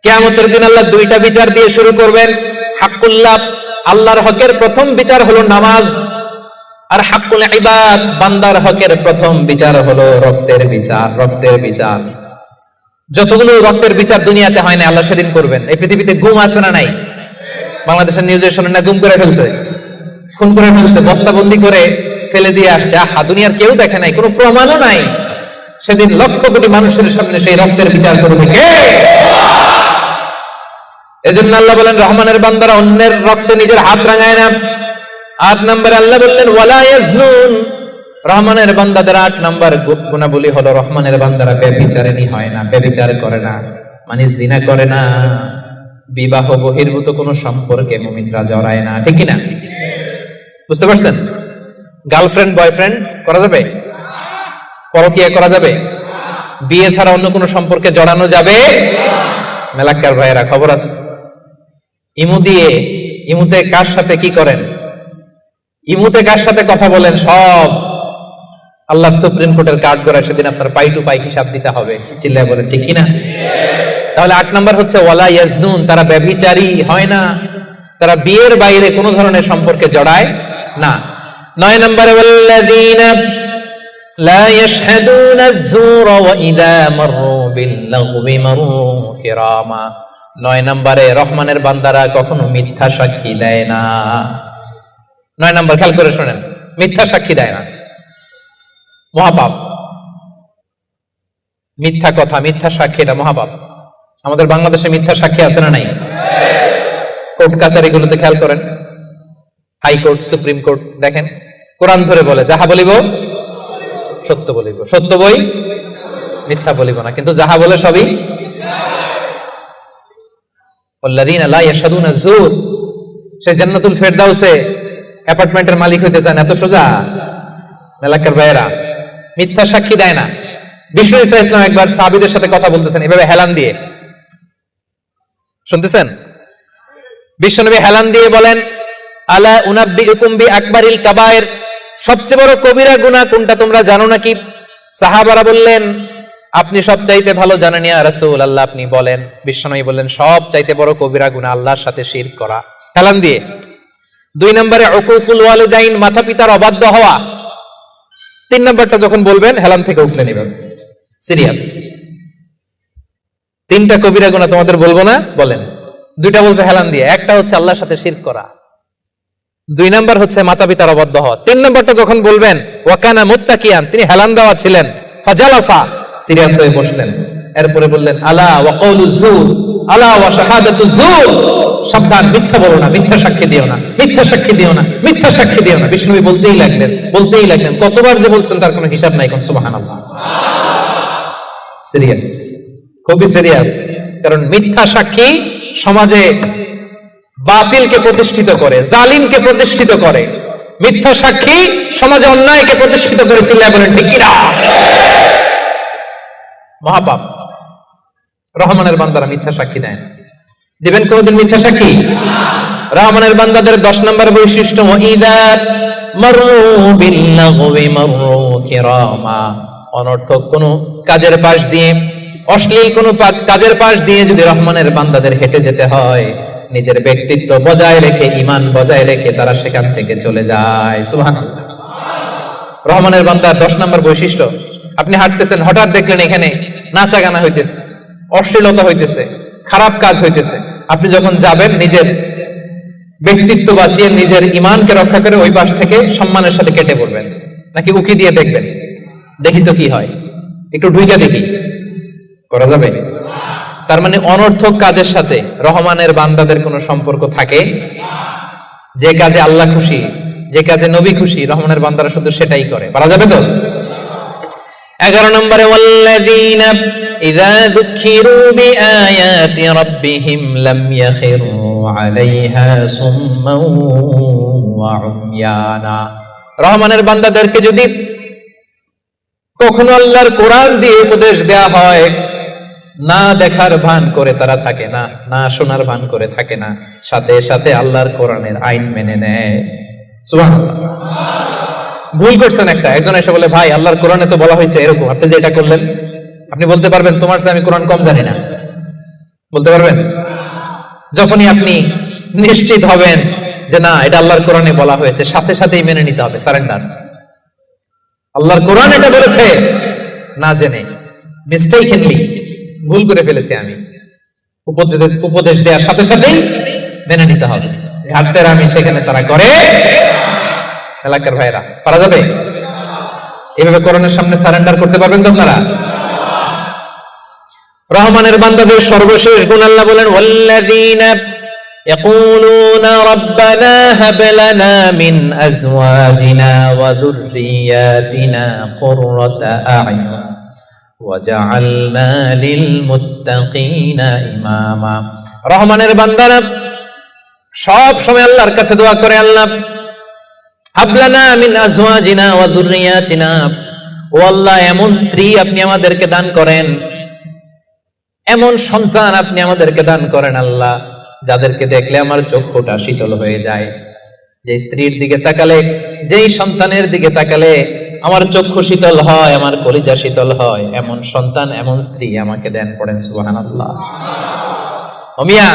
কিয়ামতের দিন আল্লাহ দুইটা বিচার দিয়ে শুরু করবেন। হাক্কুল্লাহ, আল্লাহর হকের প্রথম বিচার হলো নামাজ, আর হাক্কুল ইবাদ, বান্দার হকের প্রথম বিচার হলো রক্তের বিচার। রক্তের বিচার, যতগুলো রক্তের বিচার দুনিয়াতে হয় না আল্লাহ সেদিন করবেন। এই পৃথিবীতে গুম আছে না নাই? বাংলাদেশের নিউজে শোনেন না, গুম করে ফেলছে, খুন করে ফেলছে, বস্তাবন্দি করে ফেলে দিয়ে আসছে। আহা, দুনিয়ার কেউ দেখে নাই, কোনো প্রমাণও নাই। সেদিন লক্ষ কোটি মানুষের সামনে সেই রক্তের বিচার করবে কে? এজন্য আল্লাহ বলেন রহমানের বান্দারা অন্যের রক্তে নিজের হাত রাঙায় না। ৮ নম্বরে আল্লাহ বললেন ওয়ালা ইয়াজনুন, রহমানের বান্দাদের ৮ নম্বর গুণাবলী হলো রহমানের বান্দারা ব্যভিচারিণী হয় না, ব্যভিচার করে না, মানে জিনা করে না, বিবাহ বহির্ভূত কোনো সম্পর্কে মুমিনরা জড়ায় না। ঠিক কি না? বুঝতে পারছেন? গার্লফ্রেন্ড বয়ফ্রেন্ড করা যাবে? পরকীয়া করা যাবে? বিয়ে ছাড়া অন্য কোনো সম্পর্কে জড়ানো যাবে? মেলাক্কার ভাইয়েরা খবর আছে, ইমুতে কার সাথে কি করেন, ইমুতে কার সাথে কথা বলেন, সব আল্লাহর সুপ্রিম কোর্টের কার্ড করে সেদিন আপনার পাই টু পাই হিসাব দিতে হবে। চিল্লায় বলেন ঠিক কিনা? তাহলে ৮ নম্বর হচ্ছে ওয়ালা ইয়াজনুন, তারা ব্যভিচারী হয় না, তারা বিয়ের বাইরে কোনো ধরনের সম্পর্কে জড়ায় না। ৯ নম্বরে ওয়াল্লাযীনা লা ইয়াশহাদুনা আয-যুরা ওয়া ইযা মাররু বিল-লাগবি মাররু কিরামা। ৯ নম্বরে রহমানের বান্দারা কখনো মিথ্যা সাক্ষী দেয় না। ৯ নম্বর খেয়াল করে শুনেন, মিথ্যা সাক্ষী দেয় না, মহাপাপ। মিথ্যা কথা, মিথ্যা সাক্ষী, এটা মহাপাপ। আমাদের বাংলাদেশে মিথ্যা সাক্ষী আছে না নাই? কোর্ট কাচারিগুলোতে খেয়াল করেন, হাইকোর্ট, সুপ্রিম কোর্ট, দেখেন কোরআন ধরে বলে যাহা বলিব সত্য বলিব, সত্য বই মিথ্যা বলিব না, কিন্তু যাহা বলে সবই। ওয়াল্লাযীনা লা ইয়াশহাদুনা আয-যুর, সে জান্নাতুল ফেরদাউসে অ্যাপার্টমেন্টের মালিক হইতে চান, এত সোজা? মেলাক্কার ভাইয়েরা মিথ্যা সাক্ষী দেয় না। বিষ্ণু ঈসা ইসলাম একবার সাহাবীদের সাথে কথা বলতেছেন এভাবে হেলান দিয়ে, শুনতেছেন? বিশ্বনবী হেলান দিয়ে বলেন আলা উনাব্বিউকুম বিআকবারিল কাবায়ের, সবচেয়ে বড় কবিরা গুনাহ কোনটা তোমরা জানো নাকি? সাহাবারা বললেন আপনি সবচাইতে ভালো জানেন ইয়া রাসূলুল্লাহ, আপনি বলেন। বিশ্বনবী বললেন সবচাইতে বড় কবিরা গুনাহ আল্লাহর সাথে শিরক করা, হেলান দিয়ে। ২ নম্বরে উকুকুল ওয়ালিদাইন, মাতা পিতার অবাধ্য হওয়া। ৩ নম্বরটা যখন বলবেন হেলান থেকে উঠলে নেবেন, সিরিয়াস। 3টা কবিরা গুনাহ তোমাদের বলবো না, বলেন। 2টা বলছে হেলান দিয়ে, একটা হচ্ছে আল্লাহর সাথে শিরক করা, 2 নম্বর হচ্ছে মাতা পিতার অবাধ্য হওয়া। 3 নম্বরটা যখন বলবেন ওয়াকানা মুত্তাকিয়ান, তিনি হেলান দেওয়া ছিলেন, ফাজালাসা, সিরিয়াস হয়ে বসলেন। এরপরে বললেন আলা ওয়া কাউলু যুর, আলা ওয়া শাহাদাতু যুর, সাবধান, মিথ্যা বলো না, মিথ্যা সাক্ষী দিও না, মিথ্যা সাক্ষী দিও না, মিথ্যা সাক্ষী দিও না। বিষ্ণু বলতেই লাগলেন, কতবার যে বলছেন তার কোনো হিসাব নাই। কোন সুবহানাল্লাহ। সিরিয়াস, খুবই সিরিয়াস। কারণ মিথ্যা সাক্ষী সমাজে বাতিলকে প্রতিষ্ঠিত করে, জালিমকে প্রতিষ্ঠিত করে। মিথ্যা সাক্ষী সমাজে অন্যায়কে প্রতিষ্ঠিত করে। চিল্লায় বলেন ঠিক কিনা? মহাপাপ। রহমানের বান্দারা মিথ্যা সাক্ষী দেয় না। দিবেন কোনদিন মিথ্যা সাক্ষী? রহমানের বান্দাদের 10 নম্বর বৈশিষ্ট্য ওয়াইদা মাররু বিল-লাগবি মাররু কিরামা, অনর্থক কোন কাজের পাশ দিয়ে, অশ্লীল কোন কাজের পাশ দিয়ে যদি রহমানের বান্দাদের হেঁটে যেতে হয়, নিজের ব্যক্তিত্ব বজায় রেখে, ঈমান বজায় রেখে তারা সেখান থেকে চলে যায়। সুবহানাল্লাহ। রহমানের বান্দার 10 নম্বর বৈশিষ্ট্য, আপনি হাঁটতেছেন, হঠাৎ দেখলেন এখানে নাচা গানা হইতেছে, অশ্লীলতা হইতেছে, খারাপ কাজ হইতেছে। আপনি যখন যাবেন নিজের ব্যক্তিত্ব বাঁচিয়ে, নিজের ঈমানকে রক্ষা করে ওই পাশ থেকে সম্মানের সাথে কেটে পড়বেন, নাকি উকি দিয়ে দেখবেন দেখি তো কি হয়, একটু ঢুইকা দেখি, করা যাবে? তার মানে অনর্থক কাজের সাথে রহমানের বান্দাদের কোনো সম্পর্ক থাকে? যে কাজে আল্লাহ খুশি, যে কাজে নবী খুশি, রহমানের বান্দারা শুধু সেটাই করে। পারা যাবে তো? 11 নম্বরে ওয়াল্লাযীনা ইযা যুকিরু বিআয়াতি রাব্বিহিম লাম ইয়াখিরু আলাইহা সুম্মান ওয়া উময়ানা। রহমানের বান্দাদেরকে যদি কখনো আল্লাহর কোরআন দিয়ে উপদেশ দেয়া হয়, না দেখার ভান করে তারা থাকে না, না শোনার ভান করে থাকে না, সাথে সাথে আল্লাহর কোরআনের আইন মেনে নেয়। সুবহানাল্লাহ। ভুল করছেন একটা, একজন এসে বলে ভাই আল্লাহর কোরআনে তো বলা হয়েছে এরকম, আপনি যে এটা করলেন, আপনি বলতে পারবেন তোমার চেয়ে আমি কোরআন কম জানি না? বলতে পারবেন? যখনই আপনি নিশ্চিত হবেন যে না এটা আল্লাহর কোরআনে বলা হয়েছে, সাথে সাথেই মেনে নিতে হবে, সারেন্ডার। আল্লাহর কোরআন এটা বলেছে, না জেনে মিস্টেকলি ভুল করে ফেলেছি আমি, উপদেশ দেওয়ার সাথে সাথেই মেনে নিতে হবে। ঘাটতের আমি সেখানে তারা করে। এলাকার ভাইরা, পারা যাবে? এভাবে কোরআনের সামনে সারেন্ডার করতে পারবেন তো আপনারা? রহমানের বান্দাদের সর্বশেষ গুণ আল্লাহ বলেন ওয়াল্লাযীনা ইয়াকুলুনা রাব্বানা হাব লানা মিন আজওয়াজিনা ওয়া যুররিয়াতিনা কুররাতা আ'য়ুন ওয়াজআলনা লিল মুত্তাকিনা ইমামা। রহমানের বান্দারা সব সময় আল্লাহর কাছে দোয়া করে, আল্লাহ হাব লানা মিন আজওয়াজিনা ওয়া যুররিয়াতিনা, ও আল্লাহ এমন স্ত্রী আপনি আমাদেরকে দান করেন, এমন সন্তান আপনি আমাদেরকে দান করেন আল্লাহ, যাদেরকে দেখলে আমার চক্ষুটা শীতল হয়ে যায়। যে স্ত্রীর দিকে তাকালে, যেই সন্তানের দিকে তাকালে আমার চক্ষু শীতল হয়, আমার কলিজা শীতল হয়, এমন সন্তান এমন স্ত্রী আমাকে দেন। পড়েন সুবহানাল্লাহ। ওমিয়া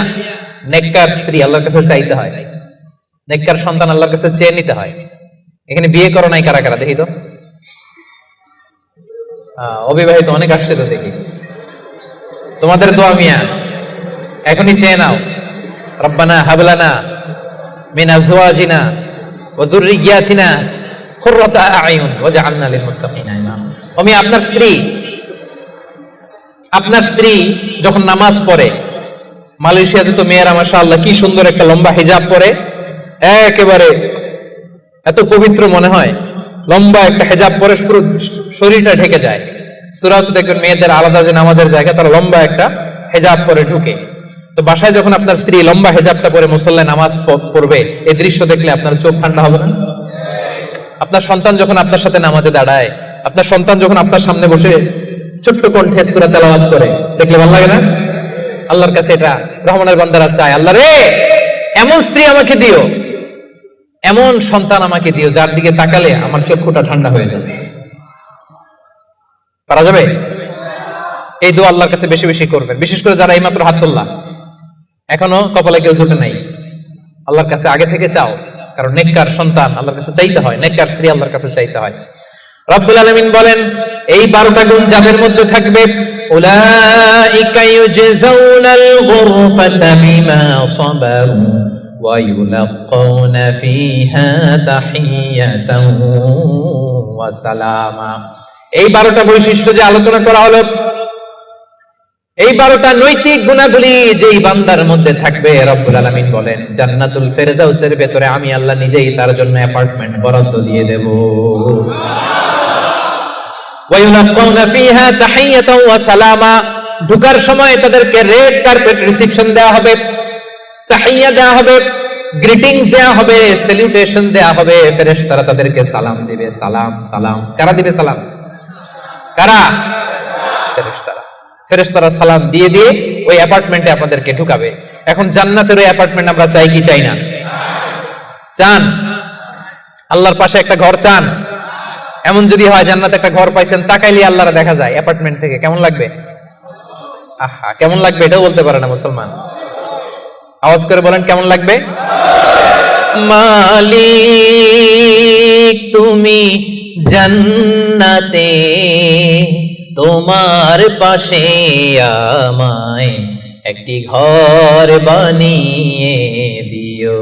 নেককার স্ত্রী আল্লাহর কাছে চাইতে হয়, নেককার সন্তান আল্লাহর কাছে চেয়ে নিতে হয়। এখানে বিয়ে করো নাই কারা কারা দেখি তো? অবিবাহিত অনেক আসছে তো দেখি। তোমাদের দোয়া মিয়া এখনই চেয়ে নাও, রব্বানা হাব লানা মিন আজওয়াজিনা ওয়া যুররিয়াতিনা কুররাতা আ'য়ুন ওয়াজআলনা লিল মুত্তাকিনা ইমামা। আমি আপনার স্ত্রী যখন নামাজ পড়ে, মালয়েশিয়াতে তো মেয়েরা মাশাআল্লাহ কি সুন্দর একটা লম্বা হিজাব পরে, একেবারে এত পবিত্র মনে হয়, লম্বা একটা হিজাব পরে পুরো শরীরটা ঢেকে যায়। সূরাতে দেখবেন মেয়েদের আলাদা যে নামাজের জায়গা, তারা লম্বা একটা হিজাব পরে ঢুকে। তো বাসায় যখন আপনার স্ত্রী লম্বা হিজাবটা পরে মুসল্লায় নামাজ পড়বে, এই দৃশ্য দেখলে আপনার চোখ ঠান্ডা হবে না? আপনার সন্তান যখন আপনার সাথে নামাজে দাঁড়ায়, আপনার সন্তান যখন আপনার সামনে বসে ছোট্ট কণ্ঠে সূরা তেলাওয়াত করে, দেখলে ভালো লাগে না? আল্লাহর কাছে এটা রহমানের বান্দারা চায়, আল্লাহ রে এমন স্ত্রী আমাকে দিও, এমন সন্তান আমাকে দিও, যার দিকে তাকালে আমার চক্ষুটা ঠান্ডা হয়ে যাবে। পারা যাবে? এই দোয়া আল্লাহর কাছে বেশি বেশি করবেন, বিশেষ করে যারা এইমাত্র হাত তুললা, এখনো কপালে কেউ জুটে নাই, আল্লাহর কাছে আগে থেকে চাও, কারণ নেককার সন্তান আল্লাহর কাছে চাইতে হয়, নেককার স্ত্রী আল্লাহর কাছে চাইতে হয়। রব্বুল আলামিন বলেন এই 12টা গুণ যাদের মধ্যে থাকবে, উলাইকা ইউজজাউনাল গুরফাতা বিমা সাবারু ওয়া ইউলাক্কাউনা ফিহা তাহিয়াতান ওয়া সালামা। এই 12টা বৈশিষ্ট্য যে আলোচনা করা হলো, এই 12টা নৈতিক গুণাবলী যেই বান্দার মধ্যে থাকবে, রব্বুল আলামিন বলেন জান্নাতুল ফেরদাউসের ভেতরে আমি আল্লাহ নিজেই তার জন্য অ্যাপার্টমেন্ট বরাদ্দ দিয়ে দেব। ওয়া ইউলাক্কাউনা ফিহা তাহিয়াতান ওয়া সালামা, ঢোকার সময় তাদেরকে রেড কার্পেট রিসেপশন দেওয়া হবে, তাহিয়া দেওয়া হবে, গ্রিটিংস দেওয়া হবে, স্যালুটেশন দেওয়া হবে, ফেরেশতারা তাদেরকে সালাম দিবে। সালাম সালাম কারা দিবে? সালাম কারা? ফেরেশতারা। ফেরেশতারা সালাম দিয়ে দিয়ে ওই অ্যাপার্টমেন্টে আপনাদেরকে ঢুকাবে। এখন জান্নাতের ওই অ্যাপার্টমেন্ট আমরা চাই কি চাই না? চান? আল্লাহর পাশে একটা ঘর চান? এমন যদি হয় জান্নাতে একটা ঘর পাইছেন, তাকাইলে আল্লাহরা দেখা যায় অ্যাপার্টমেন্ট থেকে, কেমন লাগবে? আহা, কেমন লাগবে এটাও বলতে পারে না মুসলমান। আওয়াজ করে বলেন কেমন লাগবে? মালিক তুমি জান্নাতে, তোমার পাশে আমায় একটি ঘর বানিয়ে দিও,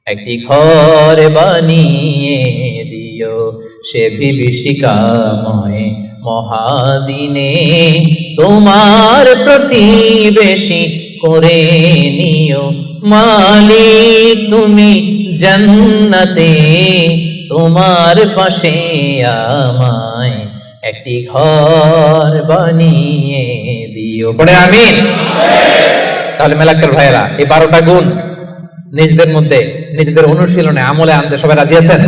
একটি ঘর বানিয়ে দিও, সে বিভীষিকাময় মহাদিনে তোমার প্রতিবেশী করে নিও মালিক তুমি জান্নাতে তোমার পাশে আমায় একটি ঘর বানিয়ে দিও। পড়ে আমিন। তাহলে মেলাক্কের ভাইয়েরা, এই 12টা গুণ নিজেদের মধ্যে নিজেদের অনুশীলনে আমলে আনতে সবাই রাজি আছেন?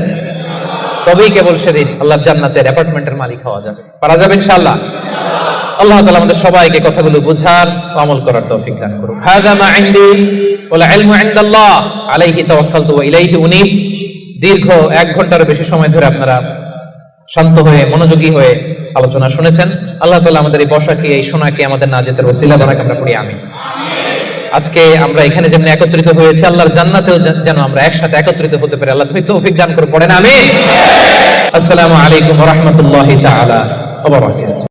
তবেই কেবল সেদিন আল্লাহর জান্নাতের অ্যাপার্টমেন্টের মালিক হওয়া যাবে। পারা যাবে ইনশাআল্লাহ। আল্লাহ তাআলা আমাদের সবাইকে কথাগুলো বোঝার ও আমল করার তৌফিক দান করুন। হাযা মা ইনদি ওয়াল ইলমু ইনদাল্লাহ আলাইহি তাওয়াক্কালতু ওয়া ইলাইহি উনীব। দীর্ঘ 1 ঘন্টার বেশি সময় ধরে আপনারা শান্ত হয়ে মনোযোগী হয়ে আলোচনা শুনেছেন। আল্লাহ তাআলা আমাদের এই বসাকে, এই শোনাকে আমাদের নাজাতের ওসিলা বানাক, আমরা পড়ি আমিন। আজকে আমরা এখানে যেমন একত্রিত হয়েছে, আল্লাহর জান্নাতেও যেন আমরা একসাথে একত্রিত হতে পারি। আল্লাহ তুমি তৌফিক দান করে পড়েন আমিন। আসসালামু আলাইকুম ওয়া রাহমাতুল্লাহি তাআলা ওয়া বারাকাতুহু।